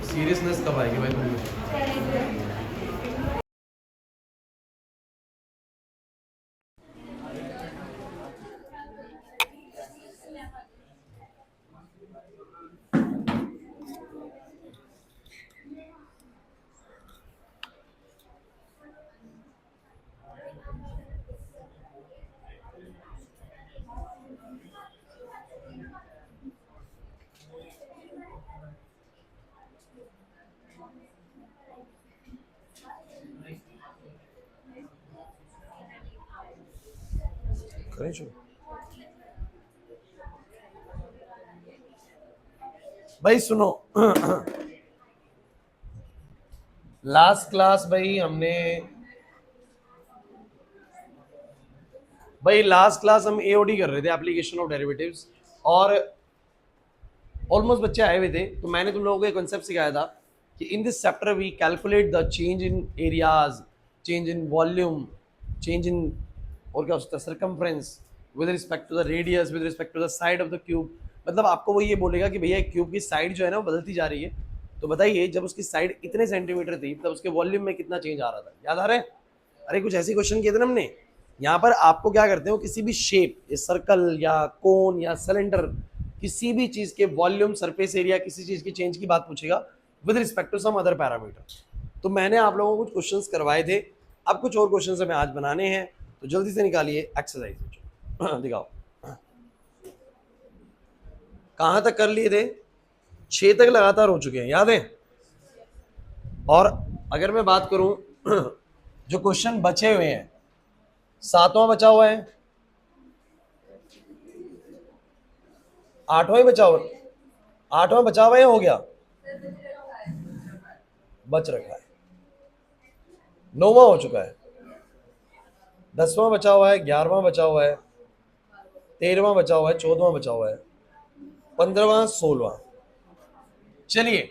Seriousness कब आएगी भाई तुम? करें शुरू भाई, सुनो। लास्ट क्लास भाई लास्ट क्लास हम एओडी कर रहे थे, एप्लीकेशन ऑफ डेरिवेटिव्स, और ऑलमोस्ट बच्चे आए हुए थे। तो मैंने तुम लोगों को एक कॉन्सेप्ट सिखाया था कि in this chapter we calculate the change in areas, change in volume, change in, और क्या हो सकता है, circumference with respect to the radius, with respect to the side of the cube. मतलब आपको वो ये बोलेगा कि भैया क्यूब की साइड जो है ना वो बदलती जा रही है, तो बताइए जब उसकी साइड इतने सेंटीमीटर थी तब उसके वॉल्यूम में कितना चेंज आ रहा था। याद आ रहा है? अरे कुछ ऐसे क्वेश्चन किए थे ना हमने। यहाँ पर आपको क्या करते हो, किसी भी शेप, सर्कल या कोन या सिलेंडर, किसी भी चीज के वॉल्यूम, सरफेस एरिया, किसी चीज की चेंज की बात पूछेगा with respect to some other parameter. तो मैंने आप लोगों को कुछ क्वेश्चंस करवाए थे, अब कुछ और क्वेश्चंस हमें आज बनाने हैं, तो जल्दी से निकालिए एक्सरसाइज। दिखाओ कहां तक कर लिए थे? 6 तक लगातार हो चुके हैं, याद है? और अगर मैं बात करूं जो क्वेश्चन बचे हुए हैं, 7वां बचा हुआ है, 8वां ही बचा हुआ, 8वां बचा हुआ है, हो गया, बच रखा है, 9वां हो चुका है, 10वां बचा हुआ है, 11वां बचा हुआ है, 13वां बचा हुआ है, 14वां बचा हुआ है, 15वां, 16वां। चलिए,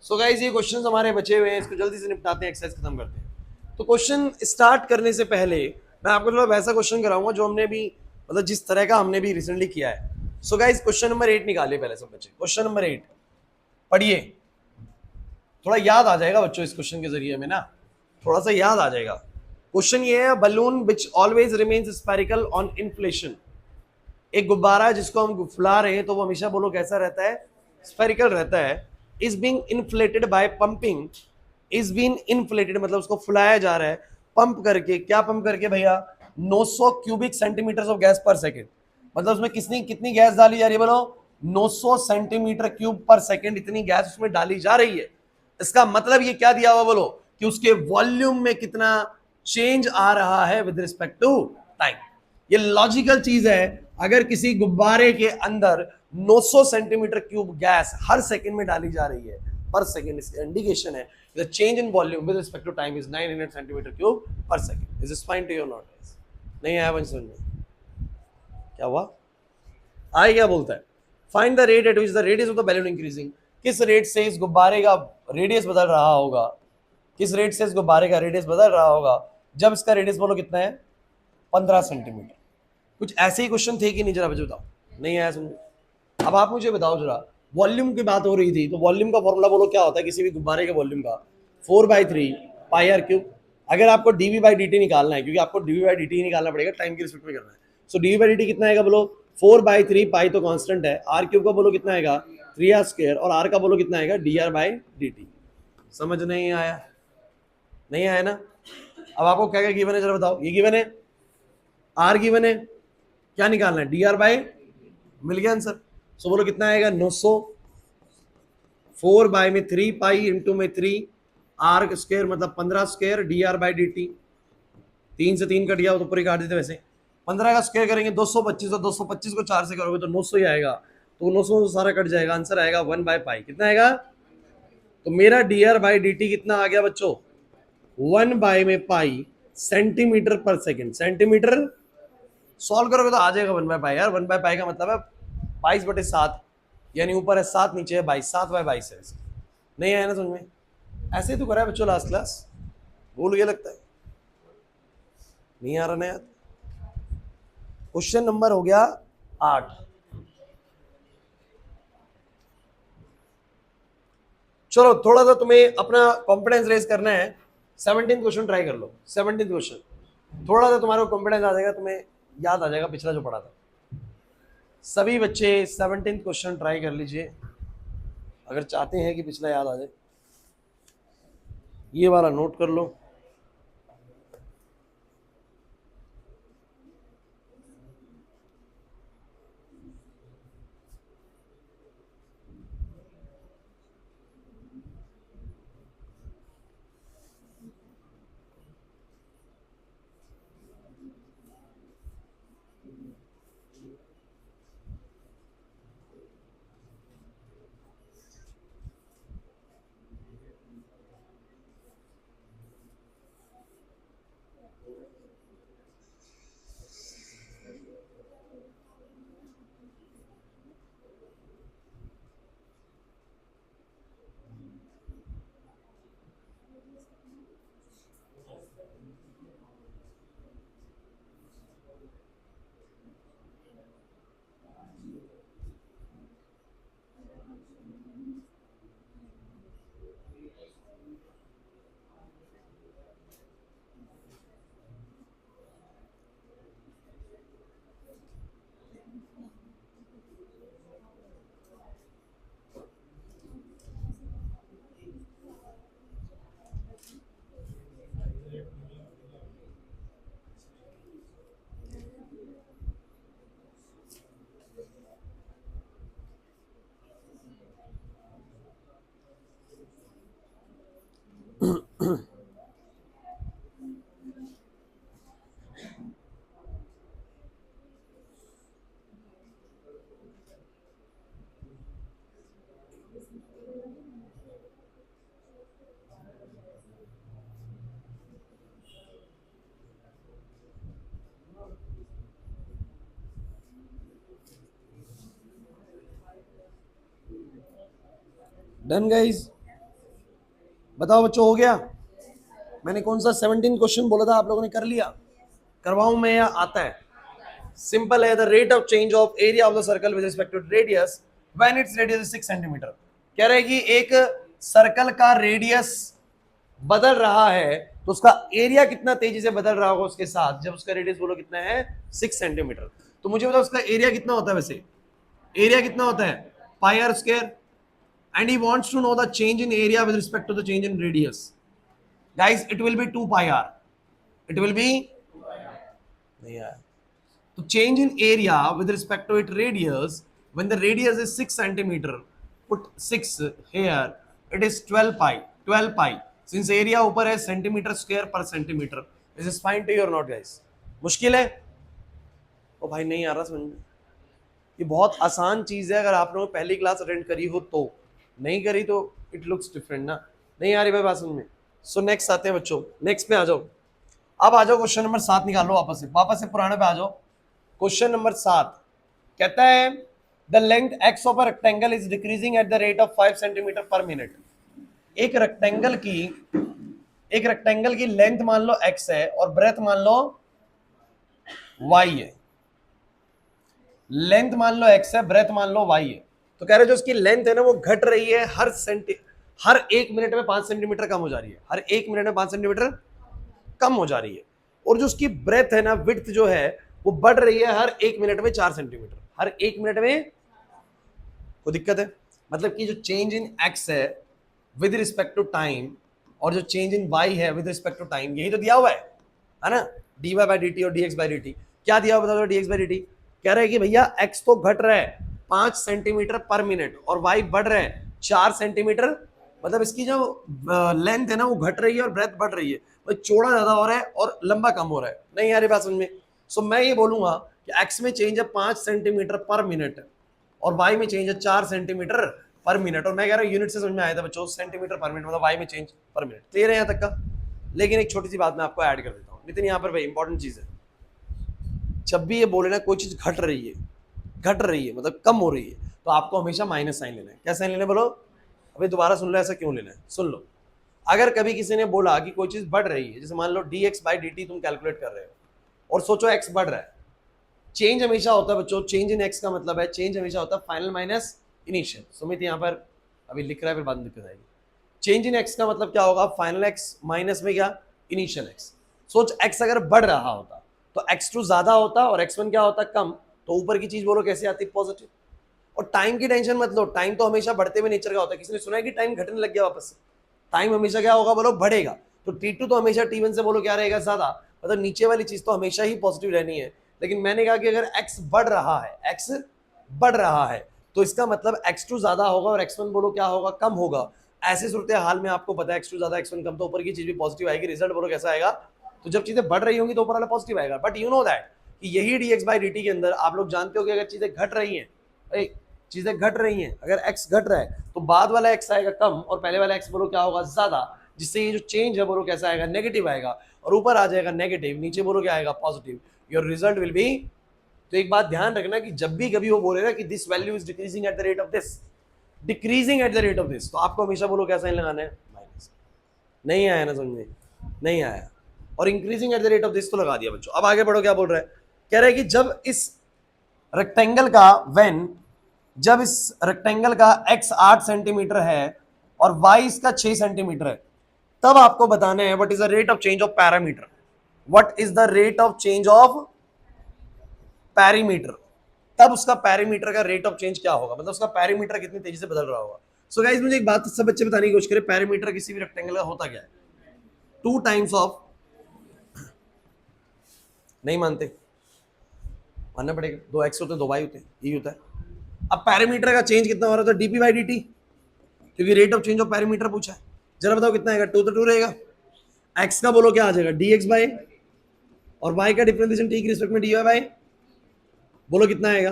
सो गाइस ये क्वेश्चंस हमारे बचे हुए हैं, इसको जल्दी से निपटाते हैं, एक्सरसाइज खत्म करते हैं। तो क्वेश्चन स्टार्ट करने से पहले मैं आपको थोड़ा वैसा क्वेश्चन कराऊंगा जो हमने भी, मतलब जिस तरह का हमने भी रिसेंटली किया है। सो गाइस क्वेश्चन नंबर 8 निकालिए पहले सब बच्चे। क्वेश्चन नंबर 8 पढ़िए, थोड़ा याद आ जाएगा बच्चों इस क्वेश्चन के जरिए में ना, थोड़ा सा याद आ जाएगा। क्वेश्चन ये है, balloon which always remains spherical on inflation. एक गुब्बारा जिसको हम फुला रहे हैं तो वो हमेशा बोलो कैसा रहता है? स्फेरिकल रहता है। Is being inflated by pumping, is being inflated मतलब उसको फुलाया जा रहा है, पंप करके। क्या पंप करके भैया? 900 क्यूबिक सेंटीमीटर ऑफ गैस पर सेकेंड। मतलब उसमें कितनी गैस डाली जा रही है बोलो? 900 सेंटीमीटर क्यूब पर सेकेंड इतनी गैस उसमें डाली जा रही है। इसका मतलब ये क्या दिया हुआ बोलो? कि उसके वॉल्यूम में कितना चेंज आ रहा है विद रिस्पेक्ट टू टाइम। ये लॉजिकल चीज है। अगर किसी गुब्बारे के अंदर 900 सेंटीमीटर क्यूब गैस हर सेकंड में डाली जा रही है पर सेकंड, इसका इंडिकेशन है the change in volume with respect to time is 900 centimetre cube per second. Is this fine to you not? नहीं आया वंश में? क्या हुआ? आए क्या बोलता है? Find the rate at which the radius of the balloon increasing. किस रेट से इस गुब्बारे का रेडियस बदल रहा होगा? किस रेट से इस गुब्बारे का रेडियस बदल रहा होगा जब इसका रेडियस बोलो कितना है? 15 सेंटीमीटर। कुछ ऐसे ही क्वेश्चन थे कि नहीं? जरा मुझे बताओ। नहीं आया समझ? अब आप मुझे बताओ जरा, वॉल्यूम की बात हो रही थी तो वॉल्यूम का फॉर्मूला बोलो क्या होता है किसी भी गुब्बारे के वॉल्यूम का? 4/3 पाई आर क्यूब। अगर आपको dv/dt निकालना है, क्योंकि आपको dv/dt निकालना पड़ेगा, टाइम की रिस्पेक्ट में करना है, सो dv/dt कितना आएगा बोलो? 4/3 पाई तो कांस्टेंट है, आर क्यूब का बोलो कितना आएगा? 3r², और आर का बोलो कितना आएगा? dr/dt। समझ नहीं आया? नहीं आया ना? अब आपको क्या क्या गिवन है जरा बताओ। ये गिवन है, आर गिवन है, क्या निकालना है? dr/, मिल गया आंसर। सो बोलो कितना आएगा? 900, 4/3 पाई इंटू में 3 आर स्क्वायर मतलब 15² dr/dt। 3 से 3 कट गया तो पूरी काट देते। वैसे 15 का स्क्वायर करेंगे 225, और 225 को 4 से करोगे तो 900 ही आएगा, तो 900 सारा कट जाएगा, आंसर आएगा 1/π। कितना आएगा? तो मेरा dr/dt कितना आ गया बच्चों? 1/π सेंटीमीटर पर सेकेंड। सेंटीमीटर सॉल्व करोगे तो आ जाएगा 1/π यार। 1/π का मतलब है 22/7, यानी ऊपर है 7, नीचे है 22, 7/22 है। नहीं आया ना समझ में? ऐसे ही तो करा है बच्चों लास्ट क्लास, भूल गया लगता है। नहीं आ रहा ना याद? क्वेश्चन नंबर हो गया 8। चलो थोड़ा सा तुम्हें अपना कॉन्फिडेंस रेज करना है, 17 क्वेश्चन ट्राई कर लो। 17 क्वेश्चन थोड़ा सा तुम्हारा कॉन्फिडेंस आ जाएगा, तुम्हें याद आ जाएगा पिछला जो पढ़ा था। सभी बच्चे 17 क्वेश्चन ट्राई कर लीजिए अगर चाहते हैं कि पिछला याद आ जाए। ये वाला नोट कर लो। डन गाइस, बताओ बच्चों हो गया? मैंने कौन सा 17 क्वेश्चन बोला था, आप लोगों ने कर लिया? करवाऊं मैं या आता है? सिंपल है। The rate of change of area of the circle with respect to radius when its radius is 6 centimetre. कह रहे हैं कि एक सर्कल का रेडियस बदल रहा है तो उसका एरिया कितना तेजी से बदल रहा होगा उसके साथ, जब उसका रेडियस बोलो कितना है 6 सेंटीमीटर। तो मुझे बताओ उसका एरिया कितना होता है? वैसे एरिया कितना होता है? Pi r square. And he wants to know the change in area with respect to the change in radius. Guys it will be 2 pi r. It will be नहीं यार, तो change in area with respect to its radius, when the radius is 6 centimeter, put 6 here, it is 12 pi। 12 pi since area ऊपर है centimetre square पर centimetre. Is this fine to you or not guys? मुश्किल है? ओ भाई नहीं आ रहा समझ में? ये बहुत आसान चीज है अगर आप लोगों ने पहली क्लास अटेंड करी हो तो, नहीं करी तो इट लुक्स डिफरेंट ना। नहीं आ रही भाई बात समझ में? सो नेक्स्ट आते हैं बच्चों, नेक्स्ट पे आ जाओ। अब आ जाओ क्वेश्चन नंबर 7 निकालो, वापस से पुराने पे आ जाओ। क्वेश्चन नंबर 7 कहता है the length x of a rectangle is decreasing at the rate of 5 centimetre पर मिनट। एक रेक्टेंगल की लेंथ मान लो एक्स है और ब्रेथ मान लो वाई है। लेंथ मान लो एक्स है, ब्रेथ मान लो वाई है। तो कह रहे जो उसकी लेंथ है ना वो घट रही है, हर 1 मिनट में 5 सेंटीमीटर कम हो जा रही है। हर 1 मिनट में 5 सेंटीमीटर कम हो जा रही है। और जो उसकी ब्रेथ है ना, विड्थ जो है वो बढ़ रही है हर 1 मिनट में 4 सेंटीमीटर। हर 1 मिनट में कोई दिक्कत है? मतलब कि जो चेंज इन एक्स है विद रिस्पेक्ट टू टाइम और जो चेंज इन वाई है विद रिस्पेक्ट टू टाइम, यही तो दिया हुआ है ना? D Y by D t और d x by D t. क्या दिया हुआ बता दो? D x by D t. कह रहे हैं कि भैया एक्स तो घट रहा है 5 सेंटीमीटर पर मिनट और वाई बढ़ रहा है 4 सेंटीमीटर। मतलब इसकी जो लेंथ है ना वो घट रही है और ब्रेथ बढ़ रही है। चौड़ा ज्यादा हो रहा है और लंबा कम हो रहा है। नहीं यार ये बात समझ में? सो मैं ये बोलूंगा कि एक्स में चेंज है 5 सेंटीमीटर पर मिनट और वाई में चेंज है 4 सेंटीमीटर पर मिनट। और मैं कह रहा हूँ यूनिट से समझ में आया था बच्चों, सेंटीमीटर पर मिनट मतलब वाई में चेंज पर मिनट। क्लियर है यहाँ तक का? लेकिन एक छोटी सी बात मैं आपको ऐड कर देता हूँ नितिन, यहाँ पर भाई इंपॉर्टेंट चीज है। जब भी ये बोले ना कोई चीज घट रही है मतलब कम हो रही है, तो आपको हमेशा माइनस साइन लेना है। क्या साइन लेना है बोलो? अभी दोबारा सुन लो, ऐसा क्यों लेना है सुन लो। अगर कभी किसी ने बोला कि कोई चीज बढ़ रही है, जैसे मान लो d x by D t तुम कैलकुलेट कर रहे हो और सोचो एक्स बढ़ रहा है, चेंज हमेशा होता है बच्चों, चेंज इन एक्स का मतलब है चेंज हमेशा होता है फाइनल माइनस इनिशियल। सुमित यहाँ पर अभी लिख रहा है, फिर बाद में दिक्कत आएगी। चेंज इन एक्स का मतलब क्या होगा, फाइनल एक्स माइनस में क्या, इनिशियल एक्स। सोच एक्स अगर बढ़ रहा होता तो x2 ज्यादा होता और x1 क्या होता, कम, तो ऊपर की चीज बोलो कैसे आती, पॉजिटिव। और टाइम की टेंशन मत लो, टाइम तो हमेशा बढ़ते हुए नेचर का होता है। किसी ने सुना है कि टाइम घटने लग गया वापस से? टाइम हमेशा क्या होगा बोलो, बढ़ेगा। तो t2 तो हमेशा t1 से बोलो क्या रहेगा, ज्यादा, मतलब नीचे वाली चीज तो हमेशा ही पॉजिटिव रहनी है। लेकिन मैंने कहा कि अगर x बढ़ रहा है, x बढ़ रहा है, तो इसका मतलब x2 ज्यादा होगा और x1 बोलो क्या होगा, कम होगा। ऐसे सूरत हाल में आपको पता है x2 ज्यादा x1 कम, तो ऊपर की चीज भी पॉजिटिव आएगी। रिजल्ट बोलो कैसा आएगा, तो जब चीजें बढ़ रही होंगी तो ऊपर वाला पॉजिटिव आएगा। बट यू नो दैट कि यही dx बाई dt के अंदर आप लोग जानते हो कि अगर चीजें घट रही हैं, चीजें घट रही हैं, अगर x घट रहा है तो बाद वाला x आएगा कम और पहले वाला x बोलो क्या होगा, ज्यादा, जिससे ये जो चेंज है बोलो कैसा आएगा, नेगेटिव आएगा। और ऊपर आ जाएगा नेगेटिव, नीचे बोलो क्या आएगा, positive. Your result will be. तो एक बात ध्यान रखना कि जब भी कभी वो बोले ना कि this value is decreasing at the rate of this, decreasing at the rate of this, तो आपको हमेशा बोलो क्या साइन लगाना है, माइनस। नहीं आया ना समझ में, नहीं आया। और increasing at the rate of this तो लगा दिया बच्चों। अब आगे बढ़ो, क्या बोल रहा है, कह रहा है कि जब इस रेक्टेंगल का जब इस रेक्टेंगल का x 8 सेंटीमीटर है और y इसका 6 सेंटीमीटर है, तब आपको बताना है what is the rate of change of parameter. What is the rate of change of parameter, तब उसका पैरामीटर का रेट ऑफ चेंज क्या होगा, मतलब उसका पैरामीटर कितनी तेजी से बदल रहा होगा। सो गाइस मुझे एक बात सब बच्चे बताने की कोशिश करें, पैरामीटर किसी भी रेक्टेंगल का होता क्या है, 2 टाइम्स ऑफ, नहीं मानते, मानना पड़ेगा, 2x होते हैं 2y होते हैं, यही होता है। अब पैरामीटर का चेंज कितना हो रहा था, डीपी बाई डी टी, क्योंकि rate of change of parameter पूछा है। जरा बताओ कितना आएगा, 2 तो 2 रहेगा। x का बोलो क्या आ जाएगा, dx बाई, और y का डिफरेंशिएशन t के रिस्पेक्ट में dy बाई, बोलो कितना आएगा,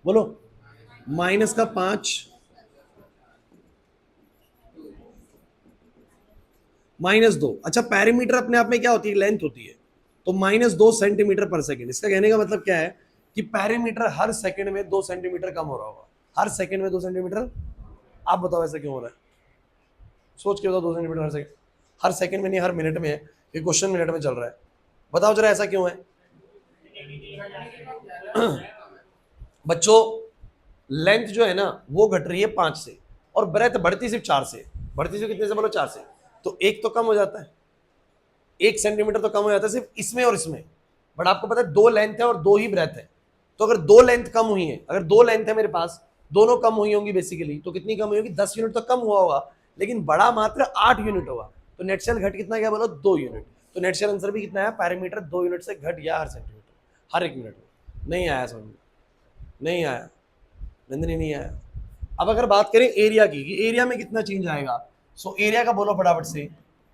बोलो माइनस का 5 -2। अच्छा पैरामीटर अपने आप में क्या होती है, लेंथ होती है, तो -2 सेंटीमीटर पर सेकेंड। इसका कहने का मतलब क्या है कि पैरामीटर हर सेकंड में 2 सेंटीमीटर कम हो रहा होगा, हर सेकंड में 2 सेंटीमीटर। आप बताओ ऐसा क्यों हो रहा है, सोच के बताओ, 2 सेंटीमीटर हर सेकंड, हर सेकंड में नहीं, हर मिनट में है, ये क्वेश्चन मिनट में चल रहा है। बताओ जरा ऐसा क्यों है बच्चों। लेंथ जो है ना वो घट रही है 5 से, और ब्रेथ बढ़ती सिर्फ 4 से। बढ़ती सिर्फ कितने से बोलो, 4 से, तो एक तो कम हो जाता है, 1 सेंटीमीटर तो कम हो जाता है सिर्फ इसमें और इसमें। बट आपको पता है 2 लेंथ है और 2 ही ब्रेथ है, तो अगर 2 लेंथ कम हुई है, अगर 2 लेंथ है मेरे पास, दोनों कम हुई होंगी बेसिकली, तो कितनी कम हुई होगी, 10 यूनिट तो कम हुआ होगा, लेकिन बड़ा मात्र 8 यूनिट होगा। तो नेट सेल घट कितना गया बोलो, 2 यूनिट। तो नेट सेल आंसर भी कितना है, पैरामीटर 2 यूनिट से घट गया हर सेंटीमीटर, हर 1 मिनट में। नहीं आया समझ में, नहीं आया नंदनी, नहीं आया। अब अगर बात करें एरिया की, कि एरिया में कितना चेंज आएगा, सो एरिया का बोलो फटाफट से,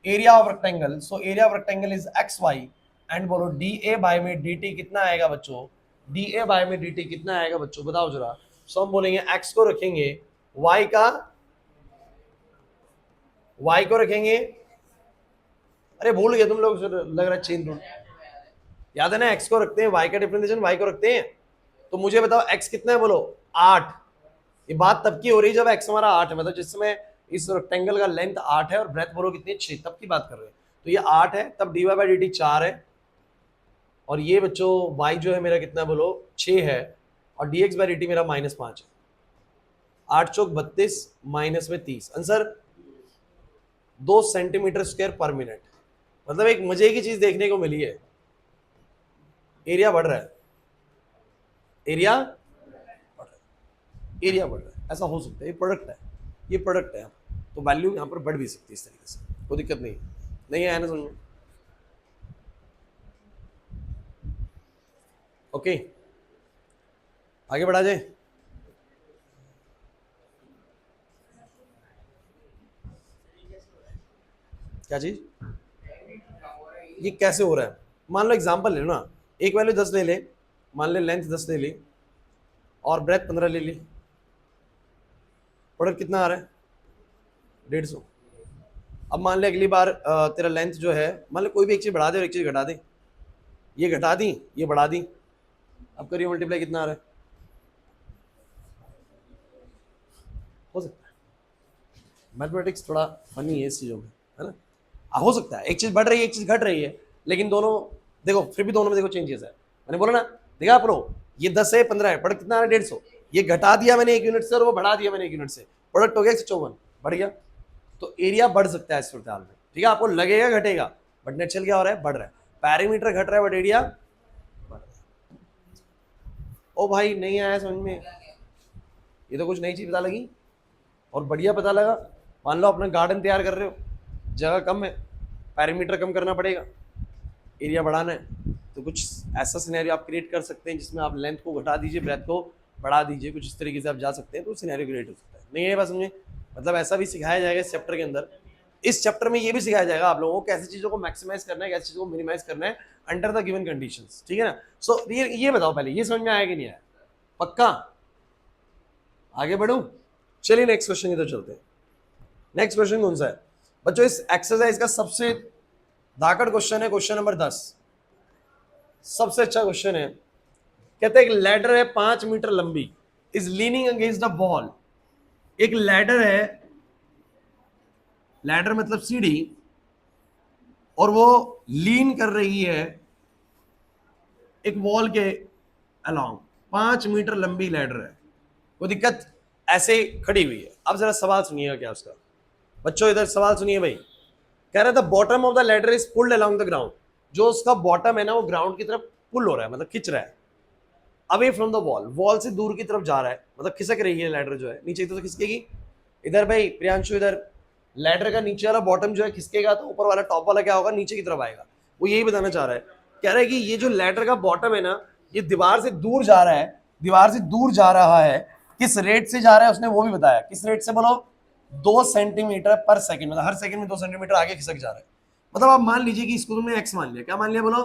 area of rectangle, so area of rectangle is X Y, and बोलो डी ए बाय में डी टी कितना आएगा बच्चों, डी ए बाय में डी टी कितना आएगा बच्चों, बताओ जरा। सो हम बोलेंगे एक्स को रखेंगे, वाई का, वाई को रखेंगे, अरे भूल गए तुम लोग, लग रहा है चेन रूल याद है ना, एक्स को रखते हैं, वाई का डिफरेंशिएशन वाई को रखते हैं। तो मुझे बताओ एक्स कितना है बोलो, 8। ये बात तब की हो रही है जब एक्स हमारा 8 है, मतलब जिस समय इस रेक्टेंगल का लेंथ 8 है और ब्रेथ बोलो कितनी है, 6, तब की बात कर रहे हैं। तो ये 8 है, तब D Y by D T 4 है, और ये बच्चों y जो है मेरा कितना बोलो, 6 है, और dx बाई डी टी मेरा -5 है। 8 चौक 32, माइनस में 30, आंसर 2 सेंटीमीटर स्क्वायर पर मिनट। मतलब एक मजे की चीज देखने को मिली है, एरिया बढ़ रहा है, एरिया बढ़ रहा है, एरिया बढ़ रहा है। ऐसा हो सकता है, ये प्रोडक्ट है, ये प्रोडक्ट है, तो वैल्यू यहाँ पर बढ़ भी सकती है इस तरीके से, कोई दिक्कत नहीं। नहीं आया ना समझ में, ओके आगे बढ़ा जाए। क्या चीज, ये कैसे हो रहा है, मान लो एग्जांपल ले लो ना, एक वैल्यू 10 ले ले, मान ले लेंथ 10 ले ली और ब्रेथ 15 ले ली, प्रोडक्ट कितना आ रहा है, 150। अब मान ले अगली बार तेरा लेंथ जो है, मान ले कोई भी एक चीज बढ़ा दे और एक चीज घटा दे, ये घटा दी ये बढ़ा दी, अब करिए मल्टीप्लाई, कितना आ रहा है, हो सकता है, मैथमेटिक्स थोड़ा फनी है इस चीजों में, है ना। हो सकता है एक चीज बढ़ रही है एक चीज घट रही है, लेकिन दोनों देखो फिर भी दोनों में देखो चेंजेस है, मैंने बोला ना, देखा आप लोग, ये 10 है 15 है, प्रोडक्ट कितना है 150, ये घटा दिया मैंने 1 यूनिट से और वो बढ़ा दिया मैंने 1 यूनिट से, प्रोडक्ट हो गया 154, बढ़ गया। तो एरिया बढ़ सकता है इस सूरत में, ठीक है, आपको लगेगा घटेगा, बट नेचुरल क्या हो रहा है, बढ़ रहा है, पैरामीटर घट रहा है बट एरिया बढ़ रहा है। ओ भाई नहीं आया समझ में, ये तो कुछ नई चीज पता लगी और बढ़िया पता लगा। मान लो अपना गार्डन तैयार कर रहे हो, जगह कम है, पैरामीटर कम करना पड़ेगा, एरिया बढ़ाना है, तो कुछ ऐसा सिनेरियो आप क्रिएट कर सकते हैं जिसमें आप लेंथ को घटा दीजिए, ब्रेथ को बढ़ा दीजिए, कुछ इस तरीके से आप जा सकते हैं, तो सिनेरियो क्रिएट हो सकता है। नहीं है बात समझे, मतलब ऐसा भी सिखाया जाएगा इस चैप्टर के अंदर। इस चैप्टर में ये भी सिखाया जाएगा आप लोगों को कैसी चीज़ों को मैक्सिमाइज करना है, कैसी चीज़ों को मिनिमाइज करना है अंडर द गिवन कंडीशंस, ठीक है ना। सो ये बताओ पहले, ये समझ में आया कि नहीं आया, पक्का आगे बढ़ूं? चलिए नेक्स्ट क्वेश्चन की तो चलते हैं। नेक्स्ट क्वेश्चन कौन सा है बच्चों, इस एक्सरसाइज का सबसे धाकड़ क्वेश्चन है क्वेश्चन नंबर 10, सबसे अच्छा क्वेश्चन है। कहते हैं एक लैडर है 5 मीटर लंबी, is leaning against the wall. एक लैडर है, लैडर मतलब सीढ़ी, और वो लीन कर रही है एक वॉल के अलोंग, 5 मीटर लंबी लैडर है, कोई दिक्कत, ऐसे खड़ी हुई है। अब जरा सवाल सुनिएगा क्या उसका, बच्चों इधर सवाल सुनिए भाई। कह रहा था bottom of the ladder is pulled along the ground, जो उसका बॉटम है ना वो ग्राउंड की तरफ पुल हो रहा है, मतलब खिंच रहा है, away from the wall, wall से दूर की तरफ जा रहा है, मतलब खिसक रही है लैडर जो है, नीचे तो खिसकेगी। इधर भाई प्रियांशु, इधर लैडर का नीचे वाला बॉटम जो है खिसकेगा तो ऊपर वाला टॉप वाला क्या होगा, नीचे की तरफ आएगा। वो यही बताना चाह रहा है, कह रहा है कि ये जो लैडर का बॉटम है ना, ये दीवार से दूर जा रहा है, दीवार से दूर जा रहा है, किस रेट से जा रहा है उसने वो भी बताया, किस रेट से बोलो, 2 सेंटीमीटर पर सेकंड, मतलब हर सेकंड में 2 सेंटीमीटर आगे खिसक जा रहा है। मतलब आप मान लीजिए कि इसको तुमने एक्स मान लिया, क्या मान लिया बोलो,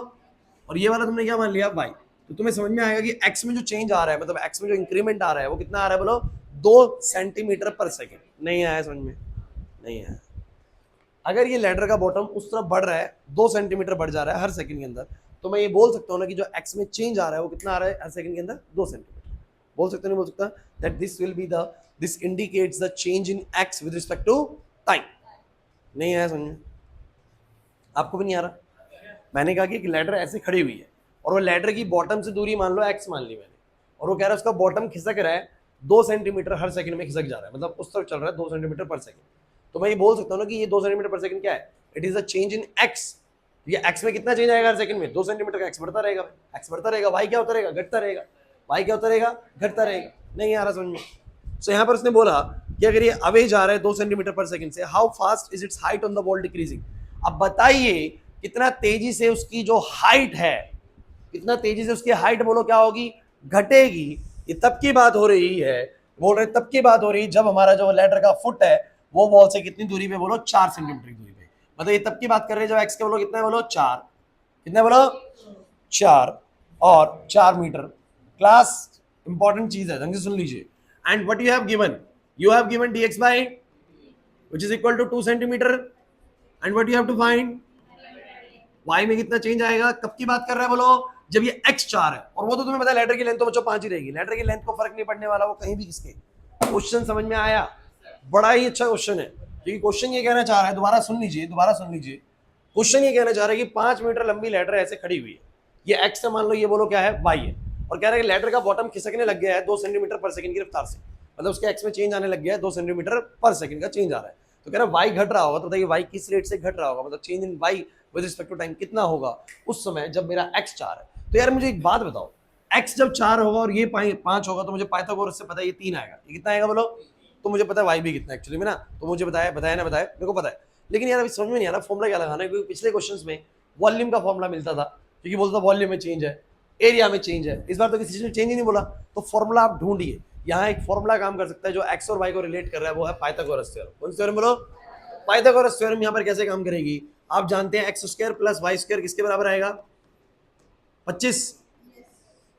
और ये वाला तुमने क्या मान लिया वाई, तो तुम्हें समझ में आएगा कि एक्स में जो चेंज आ रहा है, मतलब एक्स में जो इंक्रीमेंट आ रहा है वो कितना आ रहा है बोलो, 2 सेंटीमीटर पर सेकंड। नहीं आया समझ में, नहीं आया। अगर ये लैडर का बॉटम उस तरफ बढ़ रहा है, 2 सेंटीमीटर बढ़ जा रहा है हर सेकंड के अंदर, तो मैं ये बोल सकता हूँ ना कि जो एक्स में चेंज आ रहा है वो कितना आ रहा है हर सेकंड के अंदर, 2 सेंटीमीटर। बोल सकते नहीं बोल सकता, that this will be the, this indicates the change in X with respect to time. नहीं आया समझ में, आपको भी नहीं आ रहा। मैंने कहा कि एक लैडर ऐसे खड़ी हुई है और वो लैडर की बॉटम से दूरी मान लो एक्स मान ली मैंने, और वो कह रहा है उसका बॉटम खिसक रहा है 2 सेंटीमीटर हर सेकंड में खिसक जा रहा है, मतलब उस तरफ चल रहा है 2 सेंटीमीटर पर सेकंड। तो मैं ये बोल सकता हूँ ना कि ये 2 सेंटीमीटर पर सेकंड क्या है, it is a change in x. ये एक्स में कितना चेंज आएगा हर सेकंड में, 2 सेंटीमीटर का एक्स बढ़ता रहेगा, एक्स बढ़ता रहेगा, वाई क्या होता रहेगा, घटता रहेगा, वाई क्या होता रहेगा, घटता रहेगा। नहीं आ रहा समझ में। सो यहाँ पर उसने बोला कि अगर ये अवे जा रहा है 2 सेंटीमीटर पर सेकंड से, how fast is it's height on the wall decreasing. अब बताइए कितना तेजी से उसकी जो हाइट है, कितना तेजी से उसकी हाइट बोलो क्या होगी, घटेगी। ये तब की बात हो रही है, बोल रहे तब की बात हो रही है जब हमारा जो लैडर का फुट है वो वॉल से कितनी दूरी पे बोलो, 4 सेंटीमीटर की दूरी पे। मतलब ये तब की बात कर रहे हैं जब एक्स के बोलो कितना है बोलो 4, कितना बोलो 4, और 4 मीटर। क्लास इंपॉर्टेंट चीज है, ढंग से सुन लीजिए। And what you have given dx by which is equal to 2 centimetre, and what you have to find y में कितना चेंज आएगा। कब की बात कर रहा है बोलो, जब ये x 4 है, और वो तो तुम्हें पता है लेटर की लेंथ तो बच्चों 5 ही रहेगी, लेटर की लेंथ को फर्क नहीं पड़ने वाला, वो कहीं भी किसके। क्वेश्चन समझ में आया, बड़ा ही अच्छा क्वेश्चन है, क्योंकि क्वेश्चन ये कहना चाह रहा है, दोबारा सुन लीजिए, क्वेश्चन ये कहना चाह रहा है कि 5 मीटर लंबी लेटर ऐसे खड़ी हुई है, ये x है मान लो, ये बोलो क्या है y है, और कह रहा है कि लेटर का बॉटम खिसकने लग गया है 2 सेंटीमीटर पर सेकंड की रफ्तार से, मतलब उसके x में चेंज आने लग गया है 2 सेंटीमीटर पर सेकंड का चेंज आ रहा है। तो कह रहा है y घट रहा होगा, तो बताइए y किस रेट से घट रहा होगा, मतलब change in y with respect to time कितना होगा उस समय जब मेरा x 4 है। तो यार मुझे एक बात बताओ, x जब 4 होगा और ये 5 होगा, तो मुझे पाइथागोरस से पता है ये 3 आएगा, ये कितना आएगा बोलो, तो मुझे पता है y भी कितना एक्चुअली में ना, तो मुझे बताया ना, बताया मेरे को पता है। लेकिन यार अभी समझ में नहीं आ रहा फॉर्मूला क्या लगाना है, क्योंकि पिछले क्वेश्चंस में वॉल्यूम का फॉर्मूला मिलता था, क्योंकि बोलता था वॉल्यूम में चेंज है, एरिया में चेंज है, इस बार तो किसी ने चेंज ही नहीं बोला। तो फॉर्मूला आप ढूंढिए, यहाँ एक फॉर्मूला काम कर सकता है जो एक्स और वाई को रिलेट कर रहा है, वो है पाइथागोरस थ्योरम। कौन सा थ्योरम बोलो, पाइथागोरस थ्योरम। यहाँ पर कैसे काम करेगी आप जानते हैं, X square plus Y square किसके बराबर आएगा 25।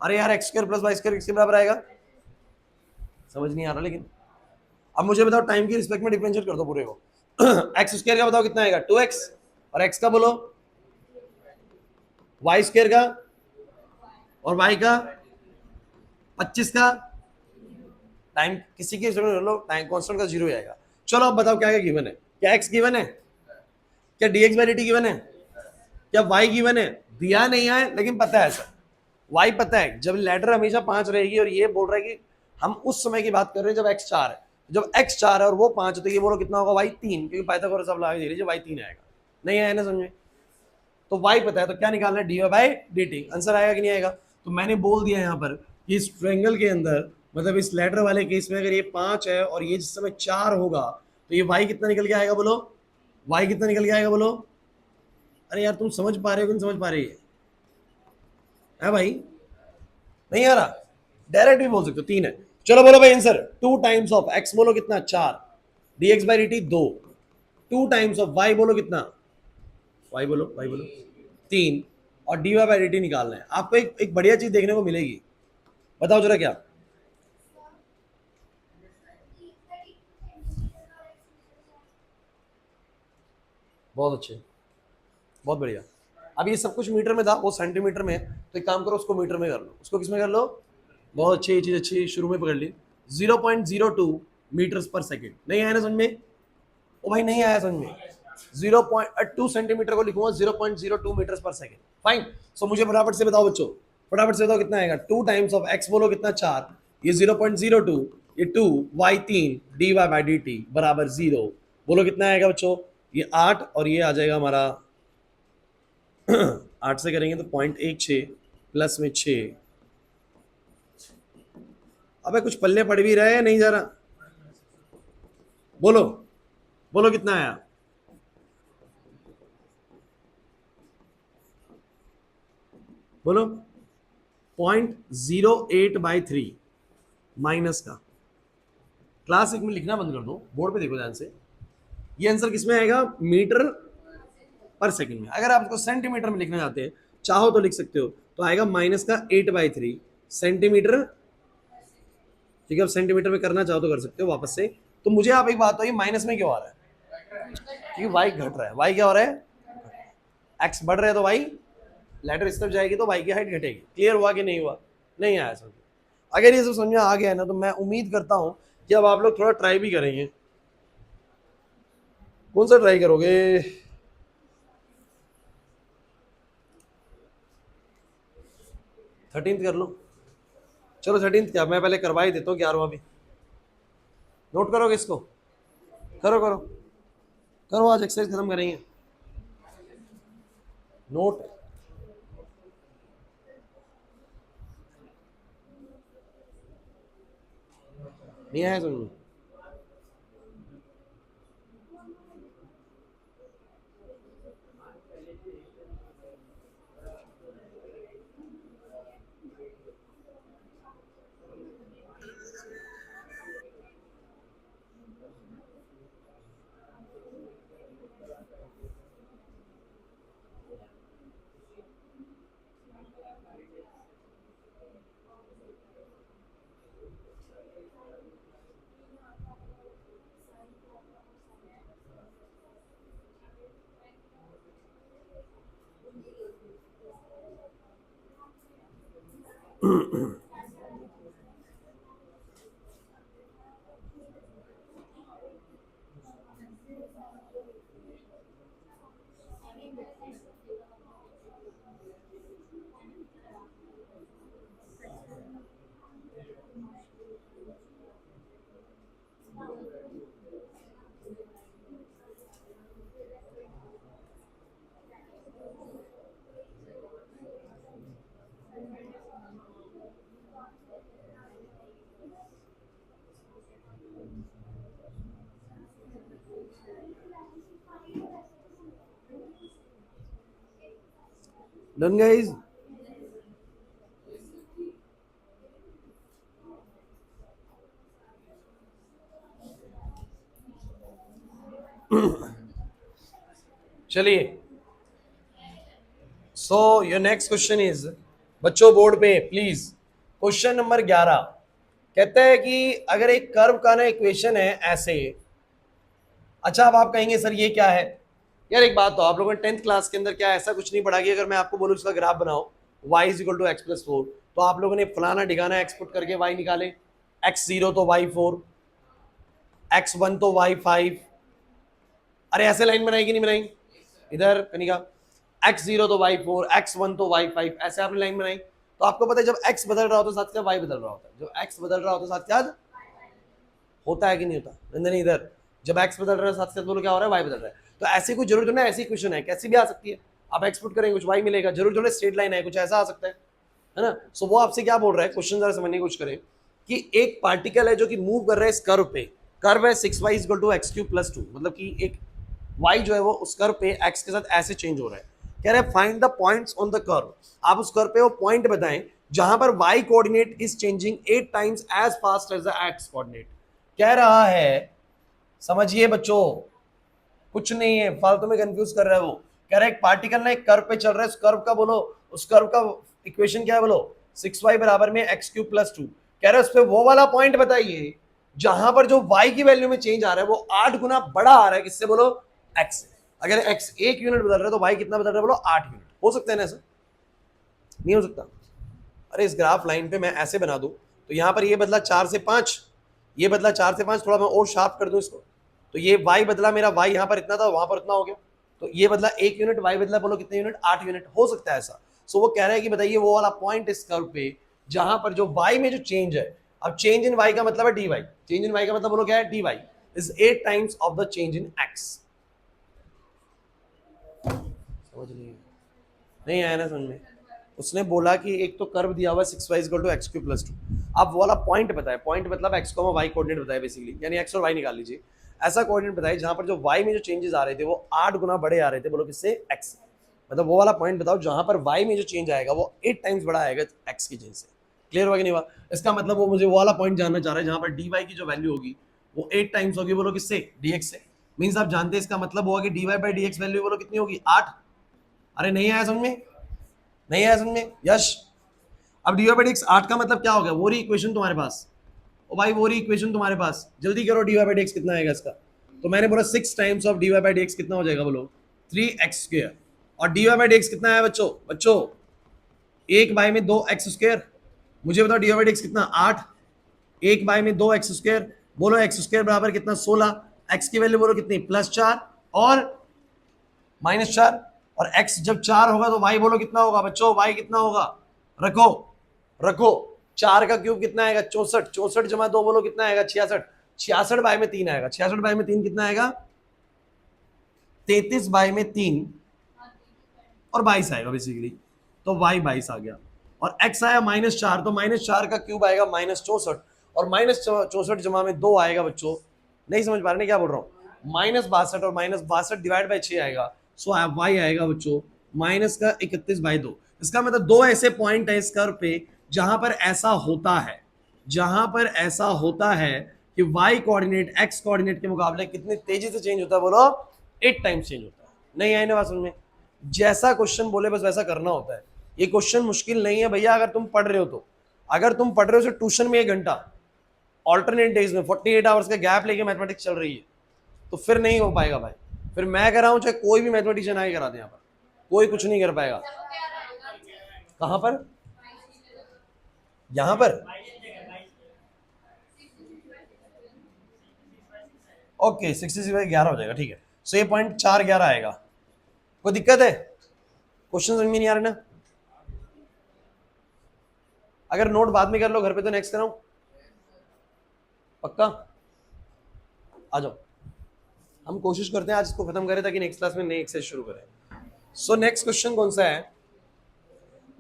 अरे यार X square plus Y square किसके बराबर आएगा, समझ नहीं आ रहा। लेकिन अब मुझे बताओ टाइम की रिस्पेक्ट में डिफरेंशिएट कर दो पूरे को। एक्स स्क्वायर का बताओ कितना आएगा 2x, और एक्स का बोलो वाई स्क्वायर का, और वाई का 25 का, टाइम किसी के लो टाइम कांस्टेंट का 0 आएगा। चलो अब बताओ क्या क्या गिवन है, क्या x गिवन है, क्या dx बाई dt गिवन है, क्या y गिवन है, दिया नहीं है लेकिन पता है सर, वाई पता है। जब लेटर हमेशा 5 रहेगी और ये बोल रहा है कि हम उस समय की बात कर रहे हैं जब एक्स 4 है, जब एक्स 4 है और वो 5 है तो ये बोलो कितना होगा वाई 3, क्योंकि पाइथागोरस सब लगा दे लीजिए वाई 3 आएगा। नहीं आया ना समझ में? तो वाई पता है तो क्या निकालना है, D Y by D T. Answer आएगा कि नहीं आएगा? तो मैंने बोल दिया यहाँ पर कि इस ट्रायंगल के अंदर, मतलब इस लेटर वाले केस में अगर ये 5 है और ये जिस समय 4 होगा तो ये वाई कितना निकल के आएगा बोलो, वाई कितना निकल के आएगा बोलो। अरे यार तुम समझ पा रहे हो कि नहीं समझ पा रही है भाई? नहीं आ रहा? डायरेक्ट भी बोल सकते हो, 3 है। चलो बोलो भाई आंसर, 2 टाइम्स ऑफ एक्स बोलो कितना 4, D x by D T 2, 2 times of Y बोलो कितना, वाई बोलो 3, और D Y by D T निकालना है आपको। एक बढ़िया चीज देखने को मिलेगी, बताओ जरा क्या। बहुत अच्छे, बहुत बढ़िया। अब ये सब कुछ मीटर में था, वो सेंटीमीटर में है, तो एक काम करो उसको मीटर में कर लो, उसको किस में कर लो। बहुत अच्छी, ये चीज अच्छी शुरू में पकड़ ली। 0.02 मीटर्स पर सेकेंड। नहीं आया ना समझ में? ओ भाई नहीं आया समझ में? 0.2 सेंटीमीटर को लिखूंगा 0.02 मीटर्स पर सेकेंड। फाइन। सो मुझे फटाफट से बताओ बच्चों, फटाफट से बताओ कितना आएगा। 2 टाइम्स ऑफ एक्स बोलो कितना 4, ये 0.02, ये 2, Y 3, D Y by D T बराबर 0, बोलो कितना आएगा बच्चों? ये 8 और ये आ जाएगा हमारा 8 से करेंगे तो 0.16 प्लस में 6। अबे कुछ पल्ले पड़ भी रहे हैं नहीं जा रहा? बोलो बोलो कितना आया? बोलो 0.08/3 माइनस का। क्लास 1 में लिखना बंद कर दो, बोर्ड पे देखो ध्यान से। ये आंसर किसमें आएगा? मीटर पर सेकंड में। अगर आप इसको सेंटीमीटर में लिखना चाहते हैं, चाहो तो लिख सकते हो, तो आएगा माइनस का 8/3 सेंटीमीटर। ठीक है, अब सेंटीमीटर में करना चाहो तो कर सकते हो वापस से। तो मुझे आप एक बात बताइए, माइनस में क्यों आ रहा है? क्योंकि वाई घट रहा है। वाई क्या हो रहा है? एक्स बढ़ रहा है तो वाई, लेटर इस तरफ जाएगी तो वाई की हाइट घटेगी। क्लियर हुआ कि नहीं हुआ? नहीं आया समझ? अगर ये सब समझ में आ गया है ना, तो मैं उम्मीद करता हूं कि अब आप लोग थोड़ा ट्राई भी करेंगे। कौन सा ट्राई करोगे? 13th कर लो। चलो 13th क्या, मैं पहले करवा ही देता हूँ 11वां भी। नोट करोगे इसको? करो करो करो, आज एक्सरसाइज खत्म करेंगे। नोट नहीं आया समझ में? Done guys? चलिए, so your next question is, बच्चों बोर्ड पे प्लीज, क्वेश्चन नंबर 11 कहते हैं कि अगर एक कर्व का ना इक्वेशन है ऐसे। अच्छा, अब आप कहेंगे सर ये क्या है? यार एक बात तो, आप लोगों ने 10th क्लास के अंदर क्या ऐसा कुछ नहीं पढ़ा कि अगर मैं आपको बोलूँ इसका ग्राफ बनाओ y is equal to X plus 4, तो आप लोगों ने फलाना ठिकाना एक्सपुट करके y निकाले, x0 तो y4, x1 तो y5। अरे ऐसे लाइन बनाई कि नहीं बनाई? इधर कनिका, x0 तो y4, x1 तो y5, ऐसे आपने लाइन बनाई। तो आपको पता है जब x बदल रहा होता है साथ क्या y बदल रहा होता है, जब x बदल रहा होता है साथ क्या होता है कि नहीं होता? नंदन इधर जब x बदल रहा है साथ साथ बोलो क्या हो रहा है, y बदल रहा है। तो ऐसी कोई जरूरत नहीं, ऐसी क्वेश्चन है कैसी भी आ सकती है, आप एक्सपोर्ट करेंगे कुछ y मिलेगा, जरूर जो स्ट्रेट लाइन है कुछ ऐसा आ सकता है ना। सो वो आपसे क्या बोल रहा है, क्वेश्चन जरा समझने की कोशिश करें कि एक पार्टिकल है जो कि मूव कर रहा है इस कर्व पे, कर्व है 6y = x3 + 2, मतलब कि एक y जो है वो उस कर्व पे x के साथ ऐसे चेंज हो रहा है। कह रहे हैं find the points on the curve, आप उस कर्व पे वो पॉइंट बताएं जहां पर y coordinate is changing 8 times as fast as the x coordinate. कह रहा है, समझिए बच्चों, कुछ नहीं है फालतू में कंफ्यूज कर रहा है वो। कह रहा है एक पार्टिकल ना एक कर्व पे चल रहा है, उस कर्व का बोलो, उस कर्व का इक्वेशन क्या है बोलो, 6y = x3 + 2। कह रहा है उस पे वो वाला पॉइंट बताइए जहां पर जो y की वैल्यू में चेंज आ रहा है वो 8 गुना बड़ा आ रहा है, किससे बोलो, x से। अगर x 1 यूनिट बदल रहा है तो y कितना बदल रहा है बोलो, 8 यूनिट। हो सकता है ना ऐसा? नहीं हो सकता? अरे इस ग्राफ लाइन पे मैं ऐसे बना दूं तो यहां पर ये बदला 4 से 5, ये बदला 4 से 5, थोड़ा मैं और शार्प कर दूं इसको, तो ये y बदला मेरा, y यहां पर इतना था वहां पर इतना हो गया, तो ये बदला 1 यूनिट, y बदला बोलो कितने यूनिट, 8 यूनिट। हो सकता है ऐसा। सो वो कह रहा है कि बताइए वो वाला पॉइंट इस कर्व पे जहां पर जो y में जो चेंज है, अब चेंज इन y का मतलब है dy, चेंज इन y का मतलब बोलो क्या है, dy is 8 times of the change in x। समझ नहीं आया ना समझ में? उसने बोला कि एक तो कर्व दिया हुआ है 6y = x3 + 2, आप वाला पॉइंट बताए, पॉइंट मतलब x, y कोऑर्डिनेट बताए बेसिकली, यानी x और y निकाल लीजिए, ऐसा कोऑर्डिनेट बताइए जहां पर जो y में जो चेंजेस आ रहे थे वो 8 गुना बड़े आ रहे थे, बोलो किससे, x। मतलब वो वाला पॉइंट बताओ जहां पर y में जो चेंज आएगा वो 8 टाइम्स बड़ा आएगा x की चेंज से। क्लियर हुआ कि नहीं हुआ? इसका मतलब वो मुझे वो वाला पॉइंट जानना चाह रहा है जहां पर dy की जो वैल्यू होगी वो 8 टाइम्स होगी, बोलो किससे, dx से। मींस आप जानते हैं इसका मतलब होगा कि dy/dx वैल्यू बोलो कितनी होगी, 8। अरे नहीं आया समझ में? नहीं आया समझ में? यश, अब dy/dx 8 का मतलब क्या हो गया, वो रही इक्वेशन तुम्हारे पास, ओ भाई वो रही इक्वेशन तुम्हारे पास, जल्दी करो dy/dx कितना आएगा इसका। तो मैंने बोला 6 टाइम्स ऑफ dy/dx कितना हो जाएगा बोलो, 3x²। और dy/dx कितना है बच्चों, बच्चों 1 बाय में 2x²। मुझे बताओ dy/dx कितना, 8, 1 बाय में 2x², बोलो x² बराबर कितना, 16। x की वैल्यू बोलो कितनी, +4 और -4, और x जब 4 होगा तो y बोलो कितना होगा बच्चों, y कितना होगा, रखो रखो, 4 का क्यूब कितना आएगा, 64, 64 जमा 2 बोलो कितना आएगा, 66, 66 बाय में 3 आएगा, 66 बाय में 3 कितना आएगा, 33 बाय में 3 और 22 आएगा बेसिकली, तो y 22 आ गया। और x आया -4, तो -4 का क्यूब आएगा -64, और -64 जमा में 2 आएगा बच्चों, नहीं समझ पा रहे क्या बोल रहा हूँ, -62, और -62 डिवाइड बाय 6 आएगा, सो y आएगा बच्चों -31/2। इसका मतलब दो ऐसे पॉइंट है इस कर्व पे जहां पर ऐसा होता है, जहां पर ऐसा होता है कि y कोऑर्डिनेट x कोऑर्डिनेट के मुकाबले कितनी तेजी से चेंज होता है बोलो, 8 टाइम्स चेंज होता है। नहीं आए ना बात समझ में? जैसा क्वेश्चन बोले बस वैसा करना होता है। ये क्वेश्चन मुश्किल नहीं है भैया, अगर तुम पढ़ रहे हो तो, अगर तुम पढ़ रहे हो ट्यूशन में 1 घंटा, ऑल्टरनेट डेज में 48 आवर्स का गैप लेके मैथमेटिक्स चल रही है, तो फिर नहीं हो पाएगा भाई। फिर मैं कह रहा हूं चाहे कोई भी मैथमेटिशियन आगे करा दे, यहाँ पर कोई कुछ नहीं कर पाएगा। कहां पर, यहां पर, ओके 66/11 हो जाएगा, ठीक है। सो ये पॉइंट 4/11 आएगा। कोई दिक्कत है? क्वेश्चन समझ में नहीं आ रहे ना? अगर नोट बाद में कर लो घर पे तो नेक्स्ट कराऊं, पक्का? आ जाओ, हम कोशिश करते हैं आज इसको खत्म करें ताकि नेक्स्ट क्लास में नई एक्सरसाइज शुरू करें। सो नेक्स्ट क्वेश्चन कौन सा है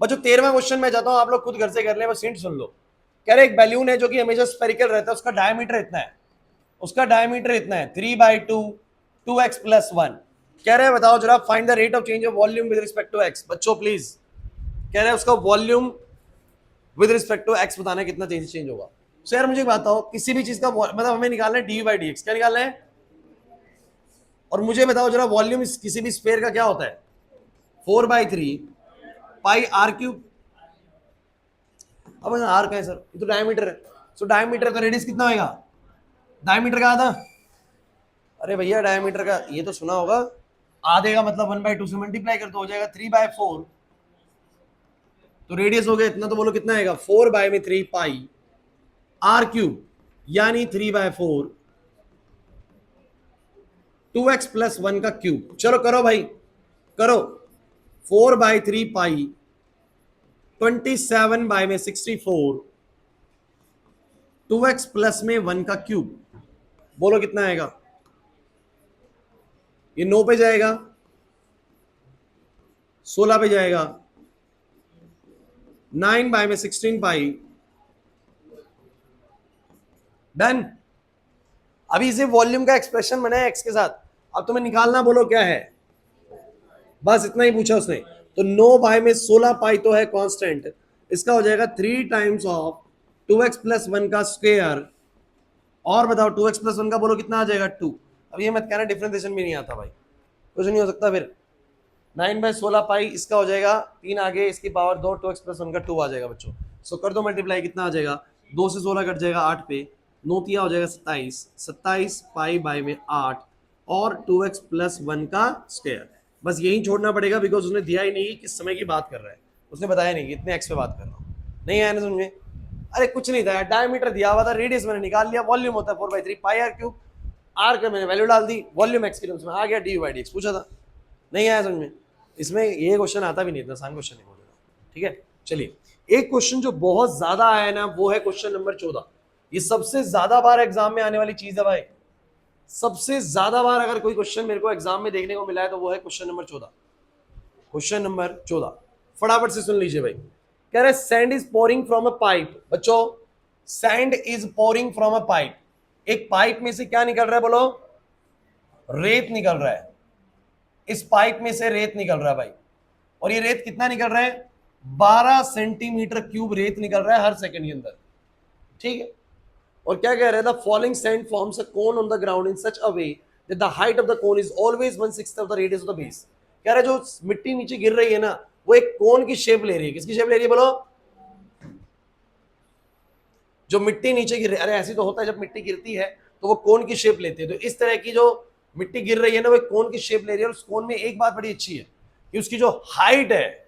बच्चों, 13वां क्वेश्चन मैं चाहता हूं आप लोग खुद घर से कर ले, बस हिंट सुन लो। कह रहे एक बैलून है जो कि हमेशा स्फेरिकल रहता है, उसका डायमीटर इतना है, उसका डायमीटर इतना है 3/2 2x + 1। कह रहे हैं बताओ जरा find the rate of change of volume with respect to x। बच्चों प्लीज, कह रहे हैं उसका volume with respect to x बताना है कितना चेंज होगा। सो यार मुझे बताओ किसी भी चीज का मतलब हमें निकालना है dy/dx, क्या निकालना है, और मुझे बताओ जरा वॉल्यूम किसी भी स्फीयर का क्या होता है, 4/3 πr³। अब r का है सर, ये तो डायमीटर है, सो डायमीटर का रेडियस कितना होगा, डायमीटर का आधा, अरे भैया डायमीटर का ये तो सुना होगा, आधे का मतलब 1/2 से मल्टीप्लाई कर तो हो जाएगा 3/4, तो रेडियस हो गया इतना, तो बोलो कितना आएगा, 4/3 πr³ यानी 3/4 2x + 1 का क्यूब। चलो करो भाई करो, 4/3 पाई 27 बाय में 64 2x प्लस में 1 का क्यूब, बोलो कितना आएगा? ये 9 पे जाएगा, 16 पे जाएगा, 9 बाय में 16 पाई, डन। अभी इसे वॉल्यूम का एक्सप्रेशन बनाया एक्स के साथ, अब तुम्हें निकालना, बोलो क्या है? बस इतना ही पूछा उसने। तो 9 बाय में 16 पाई तो है कांस्टेंट, इसका हो जाएगा 3 टाइम्स ऑफ 2x प्लस 1 का स्क्वायर, और बताओ 2x प्लस 1 का बोलो कितना आ जाएगा? 2। अब ये मत कहना डिफरेंशिएशन भी नहीं आता भाई, कुछ नहीं हो सकता फिर। 9/16 पाई, इसका हो जाएगा 3 आगे, इसकी पावर 2, 2x प्लस 1 का 2 आ जाएगा बच्चों। सो कर दो मल्टीप्लाई, कितना आ जाएगा? 2 से 16 कट जाएगा 8 पे, 9 तिया हो जाएगा 27, 27 पाई बाय में 8 और 2x प्लस 1 का स्क्वायर। बस यही छोड़ना पड़ेगा बिकॉज उसने दिया ही नहीं किस समय की बात कर रहा है, उसने बताया नहीं कि इतने एक्स पे बात कर रहा हूँ। नहीं आया ना समझ में? अरे कुछ नहीं था, डायमीटर दिया हुआ था, रेडियस मैंने निकाल लिया, वॉल्यूम होता है 4/3 पाई आर क्यूब, आर का मैंने वैल्यू डाल दी, वॉल्यूम एक्स के टर्म्स में आ गया, dy/dx पूछा था। नहीं आया समझ में? इसमें ये क्वेश्चन आता भी नहीं, इतना आसान क्वेश्चन नहीं बोलेगा, ठीक है। चलिए, एक क्वेश्चन जो बहुत ज्यादा आया है ना, वो है क्वेश्चन नंबर 14। ये सबसे ज्यादा बार एग्जाम में आने वाली चीज है भाई, सबसे ज्यादा बार अगर कोई क्वेश्चन मेरे को एग्जाम में देखने को मिला है तो वो है क्वेश्चन नंबर 14। क्वेश्चन नंबर 14 फटाफट से सुन लीजिए भाई। कह रहे sand is pouring from a pipe. बच्चों, sand is pouring from a pipe, एक पाइप में से क्या निकल रहा है बोलो? रेत निकल रहा है। इस पाइप में से रेत निकल रहा है भाई, और ये रेत कितना निकल रहा है? 12 सेंटीमीटर क्यूब रेत निकल रहा है हर सेकंड के अंदर, ठीक है। और क्या कह रहा है? The following sand forms a cone on the ground in such a way that the height of the cone is always 1/6 of the radius of the base. कह रहा है जो मिट्टी नीचे गिर रही है ना, वो एक कोन की शेप ले रही है। किसकी शेप ले रही है बोलो? जो मिट्टी नीचे गिर रही है, अरे ऐसी तो होता है जब मिट्टी गिरती है तो वो कोन की शेप लेती है, तो इस तरह की जो मिट्टी गिर रही है ना, वो कोन की शेप ले रही है। और उस कोन में एक बात बड़ी अच्छी है कि उसकी जो हाइट है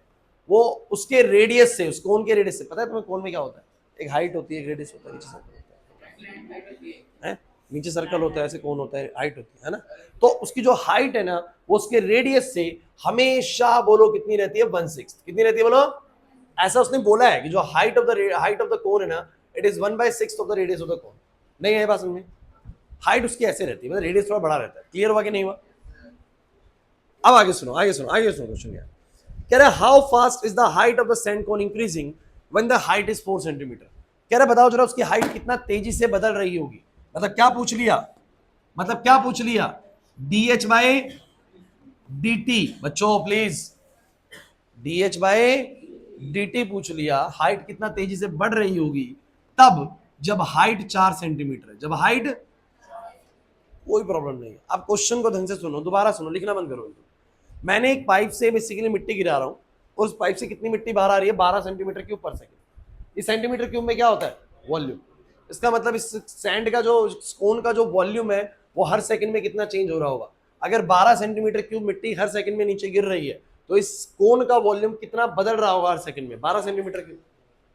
वो उसके रेडियस से, उस कोन के रेडियस से, पता है तुम्हें कोन में क्या होता है? एक हाइट होती है, एक रेडियस होता है, नीचे सर्कल है, नीचे सर्कल होता है, ऐसे कोन होता है, हाइट होती है ना। तो उसकी जो हाइट है ना, वो उसके रेडियस से हमेशा बोलो कितनी रहती है? 1/6। कितनी रहती है बोलो? ऐसा उसने बोला है कि जो हाइट ऑफ द कोन है ना, it is 1/6 of the radius of the cone. नहीं है बात समझ में? हाइट उसकी ऐसे रहती है, मतलब रेडियस थोड़ा बड़ा रहता है। क्लियर हुआ कि नहीं हुआ? अब आगे सुनो, आगे सुनो, आगे सुनो क्वेश्चन। यार कह रहा है how fast is the height of the sand cone increasing when the height is 4 centimetre. कह रहा है बताओ जरा उसकी हाइट कितना तेजी से बदल रही होगी। मतलब क्या पूछ लिया? मतलब क्या पूछ लिया? dh/dt। बच्चों प्लीज, dh/dt पूछ लिया। हाइट कितना तेजी से बढ़ रही होगी तब जब हाइट 4 सेंटीमीटर है। जब हाइट, कोई प्रॉब्लम नहीं है। आप क्वेश्चन को ढंग से सुनो, दोबारा सुनो, लिखना बंद करो। मैंने एक पाइप से बेसिकली मिट्टी गिरा रहा हूं, उस पाइप से कितनी मिट्टी बाहर आ रही है? 12 सेंटीमीटर क्यूब पर सेकंड। इस सेंटीमीटर क्यूब में क्या होता है? वॉल्यूम। इसका मतलब इस सैंड का जो कोन का जो वॉल्यूम है वो हर सेकंड में कितना चेंज हो रहा होगा। अगर 12 सेंटीमीटर क्यूब मिट्टी हर सेकंड में नीचे गिर रही है तो इस कोन का वॉल्यूम कितना बदल रहा होगा हर सेकंड में? 12 सेंटीमीटर क्यूब।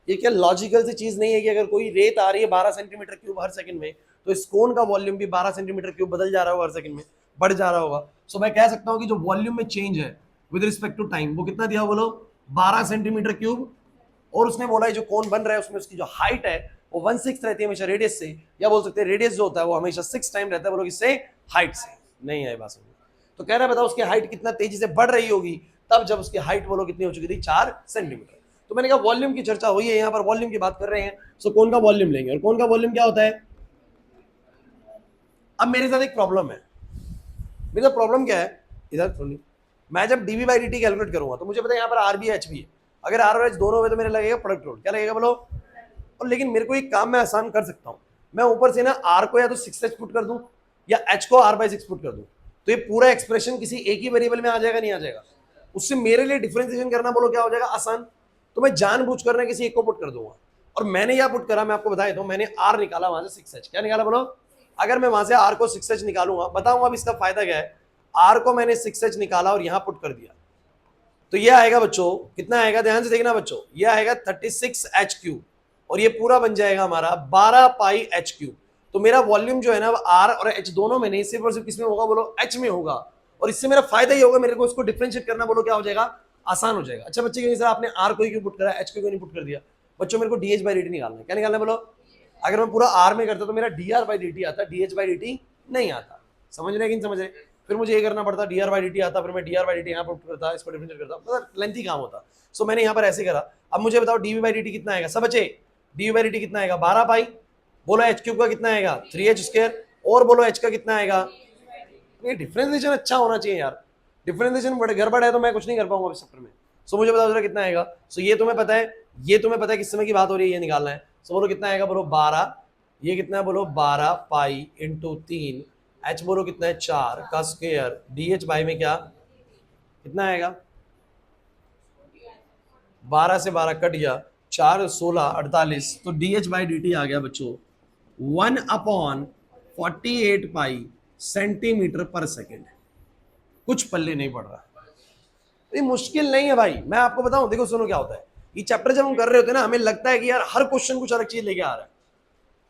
ये क्या लॉजिकल सी चीज नहीं है कि अगर कोई रेत आ रही है 12 सेंटीमीटर क्यूब हर सेकंड में, तो इस कोन का वॉल्यूम भी 12 सेंटीमीटर क्यूब बदल जा रहा होगा हर सेकंड में, बढ़ जा रहा होगा। सो मैं कह सकता हूं कि जो वॉल्यूम में चेंज है विद रिस्पेक्ट टू टाइम, वो कितना दिया बोलो? 12 सेंटीमीटर क्यूब। और उसने बोला है जो कोन बन रहा है उसमें उसकी जो हाइट है वो 1/6 रहती है हमेशा रेडियस से, या बोल सकते हैं रेडियस जो होता है वो हमेशा 6 टाइम रहता है बोलो किससे? हाइट से। नहीं है बात समझ। तो कह रहा है बताओ उसकी हाइट कितना तेजी से बढ़ रही होगी तब जब उसकी हाइट बोलो कितनी हो चुकी थी? 4 सेंटीमीटर। तो मैंने कहा वॉल्यूम की चर्चा हुई है, यहाँ पर वॉल्यूम की बात कर रहे हैं, सो कोन का वॉल्यूम लेंगे। और कोन का वॉल्यूम क्या होता है? अब मेरे साथ एक प्रॉब्लम है। मेरा प्रॉब्लम क्या है? इधर सुनिए, मैं जब dv/dt कैलकुलेट करूंगा तो मुझे पता है यहाँ पर आर भी है, एच भी है। अगर आर और एच दोनों हुए तो मेरे लगेगा प्रोडक्ट रूल। क्या लगेगा बोलो? और लेकिन मेरे को एक काम मैं आसान कर सकता हूँ, मैं ऊपर से ना आर को या तो 6h पुट कर दूं या एच को r/6 पुट कर दूं, तो ये पूरा एक्सप्रेशन किसी एक ही वेरिएबल में आ जाएगा, नहीं आ जाएगा? उससे मेरे लिए डिफरेंशिएशन करना बोलो क्या हो जाएगा? आसान। तो मैं जानबूझकर ना किसी एक को पुट कर दूंगा। और मैंने यह पुट करा, मैं आपको बता देता हूं, मैंने आर निकाला वहां से 6h। क्या निकाला बोलो? अगर मैं वहां से आर को 6h निकालूंगा, बताऊंगा अब इसका फायदा क्या है। आर को मैंने 6h निकाला और यहां पुट कर दिया, तो ये आएगा बच्चों, कितना आएगा? ध्यान से देखना बच्चों, ये आएगा 36h3, और ये पूरा बन जाएगा हमारा 12πh3। तो मेरा वॉल्यूम जो है ना वो आर और एच दोनों में नहीं, सिर्फ और सिर्फ किसमें होगा बोलो? एच में होगा। और इससे मेरा फायदा ही होगा, मेरे को इसको डिफरेंशिएट करना बोलो क्या हो जाएगा? आसान हो जाएगा। अच्छा बच्चे, सर आपने आर कोई क्यों पुट करा, एच कोई क्यों नहीं पुट कर दिया? बच्चों मेरे को D h by D T निकालना है। क्या निकालना है बोलो? अगर मैं पूरा आर में करता तो मेरा d r by D t आता, d h by D t नहीं आता। समझ रहे कि नहीं समझ रहे? फिर मुझे ये करना पड़ता, D r by D t आता, फिर मैं D r by D T यहाँ पुट करता, इसको डिफरेंशिएट करता, मतलब लेंथी काम होता। सो मैंने यहाँ पर ऐसे करा। अब मुझे बताओ D V by D T कितना आएगा? सब बच्चे D V by D T कितना आएगा? 12 पाई। बोलो एच क्यूब का कितना आएगा? 3h square. और बोलो एच का कितना आएगा? ये डिफरेंशिएशन अच्छा होना चाहिए यार। डिफरेंशिएशन गड़बड़ है तो मैं कुछ नहीं कर पाऊंगा इस चैप्टर में। सो मुझे बताओ जरा कितना आएगा? सो ये तुम्हें पता है, ये तुम्हें पता है किस समय की बात हो रही है, ये निकालना है। सो बोलो कितना आएगा? बोलो 12। ये कितना है? बोलो 12 पाई इंटू 3। एच बोलो कितना है? 4 का स्क्वायर। डी एच बाई में क्या कितना आएगा? 12 से 12 कट गया, 4 16 48। तो d h by D t आ गया बच्चों 1/48 पाई सेंटीमीटर पर सेकेंड। कुछ पल्ले नहीं पड़ रहा। ये मुश्किल नहीं है भाई, मैं आपको बताऊं। देखो सुनो क्या होता है, ये चैप्टर जब हम कर रहे होते हैं ना, हमें लगता है कि यार हर क्वेश्चन कुछ अलग चीज लेके आ रहा है,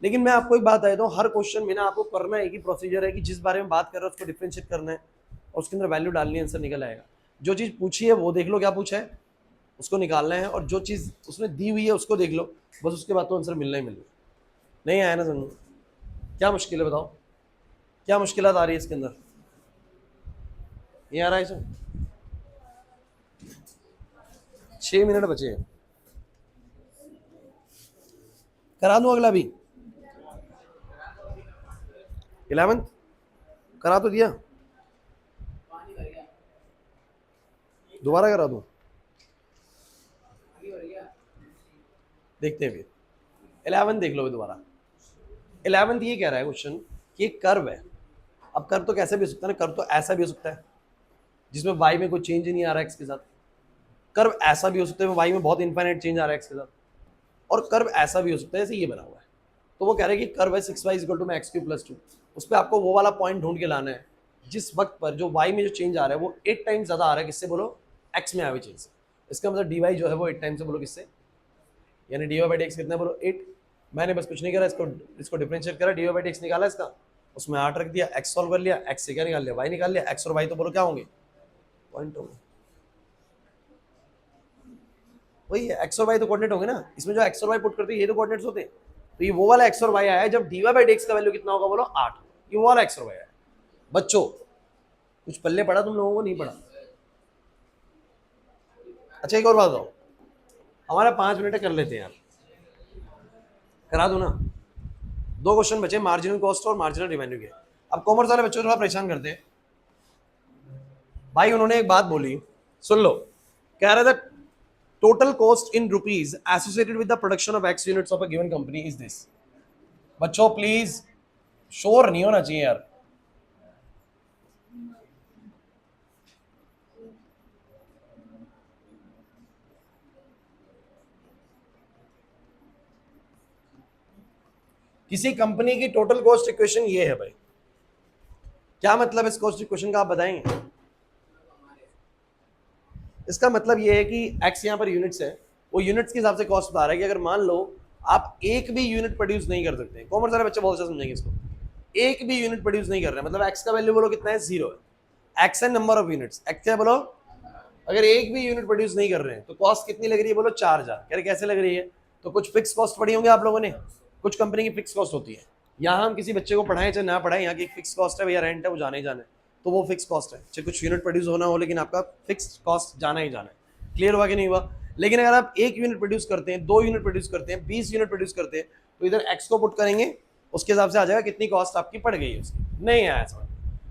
लेकिन मैं आपको एक बात बताता हूँ, हर क्वेश्चन में ना आपको करना एक ही प्रोसीजर है कि जिस बारे में बात कर रहे हो उसको डिफरेंशिएट करना है और उसके अंदर वैल्यू डालनी है, आंसर निकल आएगा। जो चीज पूछी है वो देख लो क्या पूछा है, उसको निकालना है, और जो चीज उसने दी हुई है उसको देख लो, बस उसके बाद तो आंसर मिलना ही मिलना। नहीं आया ना समझ? क्या मुश्किल है बताओ? क्या मुश्किलात आ रही है इसके अंदर? ये आ रहा है इसमें? 6 मिनट बचे हैं, करा दूं अगला भी? 11th करा तो दिया, दोबारा करा दूं? देखते हैं फिर 11th देख लो दोबारा। 11th ये कह रहा है क्वेश्चन कि एक कर्व है। अब कर्व तो कैसे भी हो सकता है ना, कर्व तो ऐसा भी हो सकता है जिसमें y में कोई चेंज ही नहीं आ रहा है x के साथ। कर्व ऐसा भी हो सकता है y में बहुत इनफाइनाइट चेंज आ रहा है x के साथ। और कर्व ऐसा भी हो सकता है जैसे ये बना हुआ है। तो वो कह रहे हैं कि कर्व है 6y इक्वल टू में x क्यूब प्लस 2। उस पर आपको वो वाला पॉइंट ढूंढ के लाना है जिस वक्त पर जो y में जो चेंज आ रहा है वो 8 टाइम्स ज्यादा आ रहा है किससे? बोलो x में आए हुए चेंज से। इसका मतलब dy जो है वो 8 टाइम्स से, बोलो किससे? यानी dy बाई dx कितना है? बोलो 8। मैंने बस कुछ नहीं करा, इसको डिफरेंशिएट करा, dy बाई dx निकाला इसका, उसमें 8 रख दिया, x सॉल्व कर लिया, x से क्या निकाल लिया? y निकाल लिया। x और y तो बोलो क्या होंगे? पॉइंट होंगे। वही है, x और y तो कोऑर्डिनेट होंगे ना। इसमें जो x और y पुट करते हैं ये तो कोऑर्डिनेट्स होते हैं। तो ये वो वाला x और y आया है जब dy बाई dx का वैल्यू कितना होगा? बोलो 8। ये वो वाला x और y आया है। बच्चों कुछ पल्ले पड़ा तुम लोगों को? नहीं पड़ा? अच्छा एक और बात बताओ, हमारा 5 मिनट कर लेते हैं यार, करा दो ना। 2 क्वेश्चन बचे, मार्जिनल कॉस्ट और मार्जिनल रेवेन्यू के। अब कॉमर्स वाले बच्चों थोड़ा परेशान करते हैं भाई। उन्होंने एक बात बोली, सुन लो। कह रहा था total cost in rupees associated with the production of x units of a given company is this. बच्चों प्लीज शोर नहीं होना चाहिए यार। किसी कंपनी की टोटल कॉस्ट इक्वेशन ये है भाई। क्या मतलब इस कॉस्ट इक्वेशन का आप बताएंगे? इसका मतलब ये है कि एक्स यहाँ पर यूनिट्स है, वो यूनिट्स के हिसाब से कॉस्ट बता रहा है कि अगर मान लो आप एक भी यूनिट प्रोड्यूस नहीं कर सकते, कॉमर्स वाले बच्चे बहुत अच्छा समझेंगे इसको, एक भी यूनिट प्रोड्यूस नहीं कर रहे, मतलब एक्स का वैल्यू बोलो कितना है? 0 है। एक्स है नंबर ऑफ यूनिट्स, एक्स क्या बोलो? अगर एक भी यूनिट प्रोड्यूस नहीं कर रहे हैं तो कॉस्ट कितनी लग रही है? बोलो 4000। कह रहे कैसे लग रही है? तो कुछ फिक्स कॉस्ट पड़ी होंगे आप लोगों ने, कुछ कंपनी की फिक्स कॉस्ट होती है। यहाँ हम किसी बच्चे को पढ़ाएं चाहे ना पढ़ाएं, यहाँ की फिक्स कॉस्ट है भैया, रेंट है, वो जाने ही जाना है, तो वो फिक्स कॉस्ट है। चाहे कुछ यूनिट प्रोड्यूस होना हो लेकिन आपका फिक्स कॉस्ट जाना ही जाना है। क्लियर हुआ कि नहीं हुआ? लेकिन अगर आप 1 यूनिट प्रोड्यूस करते हैं, 2 यूनिट प्रोड्यूस करते हैं, 20 यूनिट प्रोड्यूस करते हैं, तो इधर एक्स को पुट करेंगे, उसके हिसाब से आ जाएगा कितनी कॉस्ट आपकी पड़ गई है उसकी। नहीं आया समझ?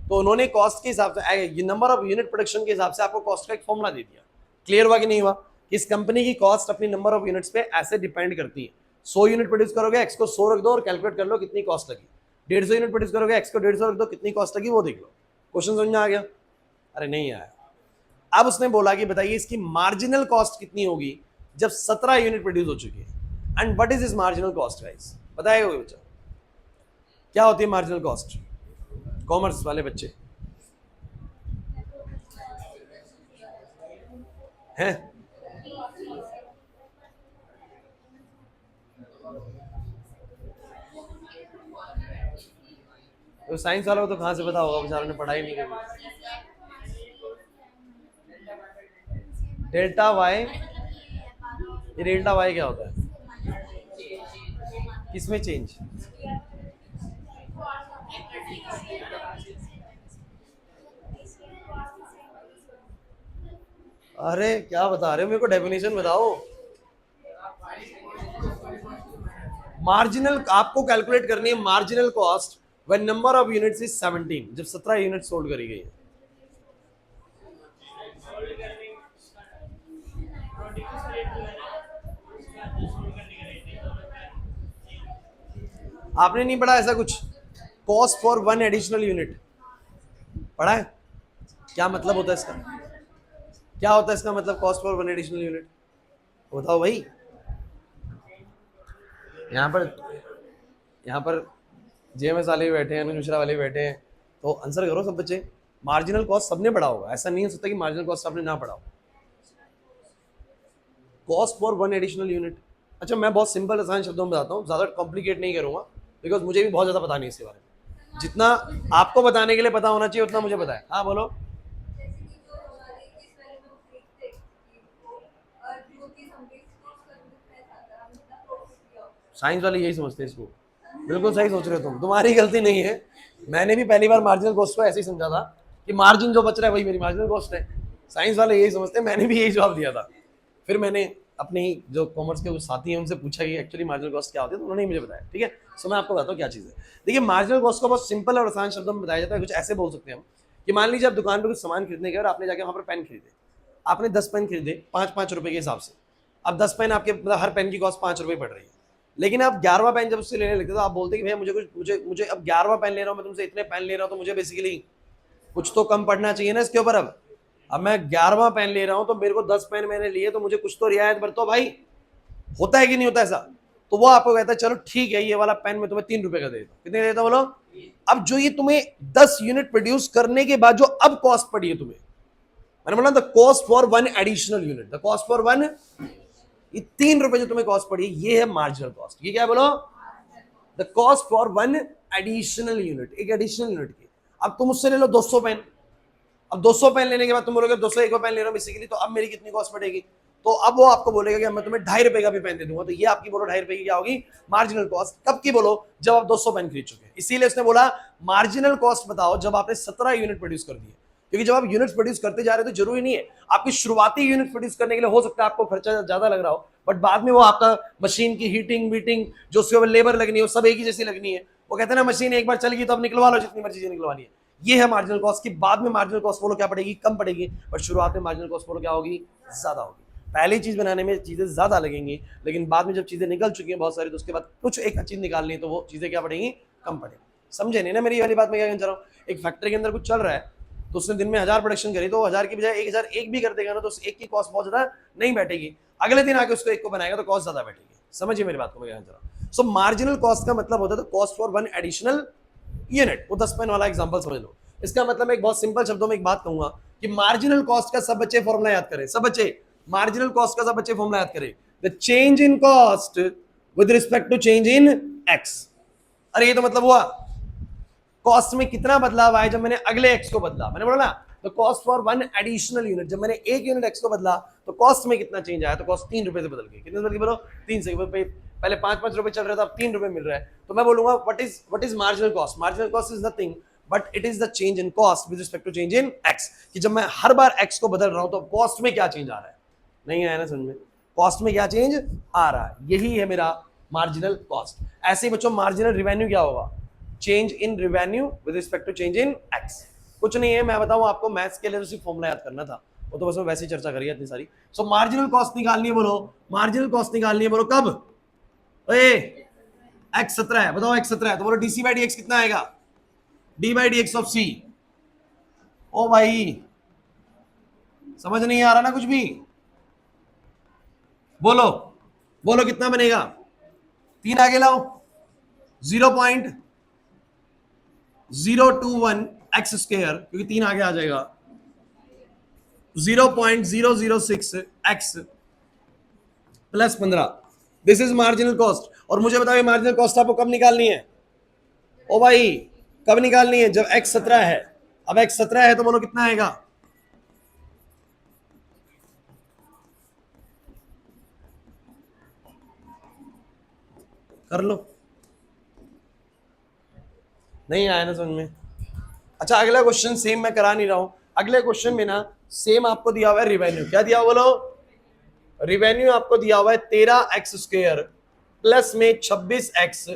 तो उन्होंने कॉस्ट के हिसाब से, नंबर ऑफ यूनिट प्रोडक्शन के हिसाब से आपको कॉस्ट का एक फॉर्मूला दे दिया। क्लियर हुआ कि नहीं हुआ? इस कंपनी की कॉस्ट अपनी नंबर ऑफ यूनिट्स पे ऐसे डिपेंड करती है। 100 यूनिट प्रोड्यूस करोगे, एक्स को 100 रख दो और कैलकुलेट कर लो कितनी कॉस्ट लगी। 150 यूनिट प्रोड्यूस करोगे, एक्स को 150 रख दो, कितनी कॉस्ट लगी वो देख लो। क्वेश्चन समझ में आ गया? अरे नहीं आया। अब उसने बोला कि बताइए इसकी मार्जिनल कॉस्ट कितनी होगी जब 17 यूनिट प्रोड्यूस हो चुकी है। And what is this marginal cost guys? बताएगा कोई बच्चा? क्या होती है मार्जिनल कॉस्ट? कॉमर्स वाले बच्चे हैं? तो साइंस वालों को तो कहाँ से पता होगा, बेचारों ने पढ़ाई नहीं करी। डेल्टा वाई, ये डेल्टा वाई क्या होता है? किसमें चेंज? अरे क्या बता रहे हो, मेरे को डेफिनेशन बताओ। मार्जिनल आपको कैलकुलेट करनी है marginal cost when number of units is 17, जब 17 यूनिट सोल्ड करी गई है। आपने नहीं पढ़ा ऐसा कुछ, cost for one additional unit पढ़ा है? क्या मतलब होता है इसका? क्या होता है इसका मतलब cost for one additional unit? बताओ भाई। यहाँ पर यहाँ पर जेएमएस वाले भी बैठे हैं, अनुज मिश्रा वाले भी बैठे हैं, तो आंसर करो सब बच्चे। मार्जिनल कॉस्ट सबने पढ़ा होगा, ऐसा नहीं हो सकता कि मार्जिनल कॉस्ट आपने ना पढ़ा हो। Cost for one additional unit. अच्छा मैं बहुत सिंपल आसान शब्दों में बताता हूँ, ज़्यादा कॉम्प्लिकेट नहीं करूँगा, बिकॉज मुझे भी बहुत ज़्यादा पता नहीं इसके बारे में। जितना आपको बताने के लिए पता होना चाहिए उतना मुझे पता है। हाँ बोलो। साइंस वाले यही समझते हैं इसको। बिल्कुल सही सोच रहे हो तुम, तुम्हारी गलती नहीं है। मैंने भी पहली बार मार्जिनल कॉस्ट को ऐसे ही समझा था कि मार्जिन जो बच रहा है वही मेरी मार्जिनल कॉस्ट है। साइंस वाले यही समझते हैं, मैंने भी यही जवाब दिया था। फिर मैंने अपने ही जो कॉमर्स के कुछ साथी हैं उनसे पूछा कि एक्चुअली मार्जिनल कॉस्ट क्या होती है, तो उन्होंने मुझे बताया। ठीक है, सो मैं आपको बताता हूँ क्या चीज़ है। देखिए मार्जिनल कॉस्ट को बहुत सिंपल और आसान शब्दों में बताया जाता है। कुछ ऐसे बोल सकते हैं हम कि मान लीजिए आप दुकान पर कुछ सामान खरीदने गए और आपने जाके वहाँ पर पेन खरीदे। आपने 10 पेन खरीदे 5-5 रुपए के हिसाब से। अब 10 पेन आपके मतलब हर पेन की कॉस्ट 5 रुपए पड़ रही है। लेकिन आप 11वां पेन जब उससे लेने लगते तो आप बोलते कि भैया मुझे अब 11वां पेन ले रहा हूँ, मैं तुमसे इतने पेन ले रहा हूँ, तो मुझे बेसिकली कुछ तो कम पड़ना चाहिए ना इसके ऊपर। अब मैं 11वां पेन ले रहा हूँ तो मेरे को 10 पेन मैंने लिए तो मुझे कुछ तो रियायत बरतो भाई। होता है कि नहीं होता ऐसा? तो वो आपको कहता है चलो ठीक है, ये वाला पेन मैं तुम्हें 3 रुपए का दे देता हूँ। कितने देता बोलो? अब जो ये तुम्हें 10 यूनिट प्रोड्यूस करने के बाद जो अब कॉस्ट पड़ी है तुम्हें, मैंने बोला the cost for one additional unit, the cost for one, ये 3 रुपए जो तुम्हें कॉस्ट पड़ी ये है मार्जिनल कॉस्ट। ये क्या है बोलो? The cost for one additional unit, एक एडिशनल यूनिट की। अब तुम उससे ले लो 200 पेन। अब 200 पेन लेने के बाद तुम बोलोगे 201 पेन ले रहा हूं बेसिकली, तो अब मेरी कितनी कॉस्ट पड़ेगी? तो अब वो आपको बोलेगा कि मैं तुम्हें 2.5 रुपए का भी पेन दे दूंगा। तो ये आपकी बोलो 2.5 रुपए की क्या होगी? Marginal cost. कब की बोलो? जब आप 200 पेन खरीद चुके हैं। इसीलिए उसने बोला मार्जिनल कॉस्ट बताओ जब आपने 17 यूनिट प्रोड्यूस कर दिए। क्योंकि जब आप यूनिट्स प्रोड्यूस करते जा रहे हो तो जरूरी नहीं है आपकी शुरुआती यूनिट प्रोड्यूस करने के लिए हो सकता है आपको खर्चा ज्यादा लग रहा हो, बट बाद में वो आपका मशीन की हीटिंग वीटिंग जो उसके ऊपर लेबर लगनी है वो सब एक ही जैसी लगनी है। वो कहते हैं ना मशीन एक बार चल गई तो अब निकलवा लो जितनी मर्जी निकलवानी है। ये है मार्जिनल कॉस्ट की। बाद में मार्जिनल कॉस्ट बोलो क्या पड़ेगी? कम पड़ेगी। बट शुरुआत में मार्जिनल कॉस्ट बोलो क्या होगी? ज्यादा होगी। पहली चीज बनाने में चीजें ज्यादा लगेंगी, लेकिन बाद में जब चीजें निकल चुकी हैं बहुत सारी तो उसके बाद कुछ एक चीज निकालनी है तो वो चीजें क्या पड़ेगी? कम पड़ेगी। समझे नहीं ना मेरी वाली बात? मैं क्या कहना चाह रहा हूँ, एक फैक्ट्री के अंदर कुछ चल रहा है तो उसने दिन में 1000 प्रोडक्शन करी तो 1000 की बजाय 1001 भी कर देगा ना तो उस एक की कॉस्ट बहुत ज्यादा नहीं बैठेगी। अगले दिन आके उसको एक को बनाएगा तो कॉस्ट ज्यादा बैठेगी। समझिए मेरी बात को मैं कहना चाह रहा हूँ। सो मार्जिनल कॉस्ट का मतलब होता है cost for one additional unit. वो 10 पेन वाला एग्जांपल समझ लो। इसका मतलब एक बहुत सिंपल शब्दों में एक बात कहूंगा कि मार्जिनल कॉस्ट का सब बच्चे फॉर्मूला याद करें। सब बच्चे मार्जिनल कॉस्ट का सब बच्चे फॉर्मूला याद करें। The change in cost with respect to change in X. अरे ये तो मतलब हुआ कॉस्ट में कितना बदलाव आया जब मैंने अगले एक्स को बदला। मैंने बोला ना तो cost for one additional unit, जब मैंने एक यूनिट एक्स को बदला तो कॉस्ट में कितना चेंज आया? तो कॉस्ट 3 रुपए से बदल गई। कितने बदल गई बोलो? 3 से। पहले 5-5 रुपए चल रहा था, अब 3 रुपए मिल रहा है। तो मैं बोलूंगा what is marginal cost? Marginal cost is nothing but it is the change in cost with respect to change in X. कि जब मैं हर बार एक्स को बदल रहा हूं तो कॉस्ट में क्या चेंज आ रहा है? नहीं आया ना समझ में? कॉस्ट में क्या चेंज आ रहा है, यही है मेरा मार्जिनल कॉस्ट। ऐसे ही बच्चों मार्जिनल रिवेन्यू क्या होगा? Change in revenue with respect to change in X. कुछ नहीं है, मैं बताऊं आपको, मैथ्स के लिए तो सिर्फ फॉर्मूला याद करना था, वो तो बस मैं वैसे ही चर्चा करी है इतनी सारी। सो मार्जिनल कॉस्ट निकालनी है बोलो, मार्जिनल कॉस्ट निकालनी है बोलो कब? ओए एक्स 17 है, बताओ एक्स 17 है तो बोलो डीसी बाई डी एक्स कितना आएगा? D by d x of c. ओ भाई समझ नहीं आ रहा ना कुछ भी? बोलो बोलो कितना बनेगा? 3 आगे लाओ, 0.021 एक्स स्क्वायर, क्योंकि 3 आगे आ जाएगा, 0.006 x plus 15। This is marginal cost. और मुझे बताओ मार्जिनल कॉस्ट आपको कब निकालनी है? ओ भाई कब निकालनी है? जब एक्स 17 है। अब एक्स 17 है तो बोलो कितना आएगा? कर लो, नहीं आया ना समझ में। अच्छा अगला क्वेश्चन सेम मैं करा नहीं रहा हूं, अगले क्वेश्चन में ना सेम आपको दिया हुआ है रिवेन्यू, क्या दिया हुआ बोलो, रिवेन्यू आपको दिया हुआ है 13x² प्लस में 26x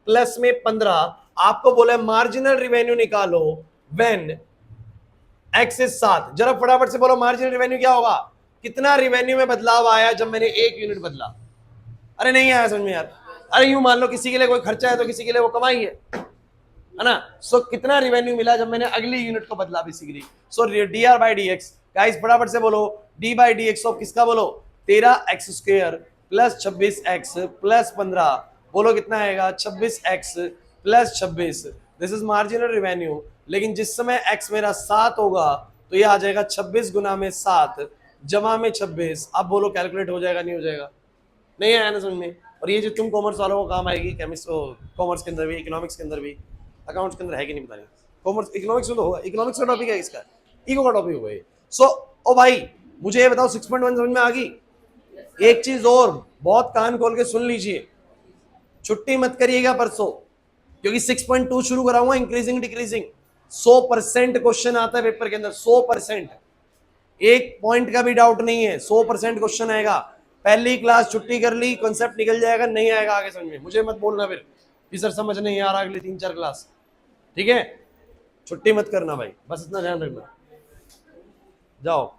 प्लस में 15, आपको बोला है मार्जिनल रिवेन्यू निकालो व्हेन x इज 7। जरा फटाफट से बोलो मार्जिनल रिवेन्यू क्या होगा, कितना रिवेन्यू में बदलाव आया जब मैंने 1 यूनिट बदला। अरे नहीं आया समझ में यार, अरे यूं मान लो किसी के लिए कोई खर्चा है तो किसी के लिए वो कमाई है ना। सो कितना रिवेन्यू मिला जब मैंने अगली यूनिट को बदला basically. So dr by d x, guys फटाफट से बोलो d by d x of किसका बोलो 13x² प्लस 26x प्लस 15, बोलो कितना आएगा 26x plus 26। This is marginal revenue, लेकिन जिस समय x मेरा 7 होगा तो ये आ जाएगा 26 गुना में 7 जमा में 26। अब बोलो कैलकुलेट हो जाएगा नहीं हो जाएगा, नहीं आया ना समझ में। और ये जो तुम कॉमर्स वालों को काम आएगी, केमिस्ट कॉमर्स के अंदर भी, इकोनॉमिक्स के अंदर भी, अकाउंट्स के अंदर है कि नहीं पता नहीं, कॉमर्स इकोनॉमिक्स में तो होगा, इकोनॉमिक्स का टॉपिक है इसका, इको का टॉपिक होगा ये। सो ओ भाई मुझे ये बताओ 6.1 समझ में आ गई। एक चीज और बहुत कान खोल के सुन लीजिए, छुट्टी मत करिएगा परसों, क्योंकि 6.2 शुरू कराऊंगा इंक्रीजिंग डिक्रीजिंग। 100% क्वेश्चन आता है पेपर के अंदर, 100%, एक पॉइंट का भी डाउट नहीं है, 100% क्वेश्चन आएगा। पहली क्लास छुट्टी कर ली कॉन्सेप्ट निकल जाएगा, नहीं आएगा आगे समझ में, मुझे मत बोलना फिर कि सर समझ नहीं आ रहा अगली 3-4 क्लास, ठीक है। छुट्टी मत करना भाई, बस इतना ध्यान रखना, जाओ।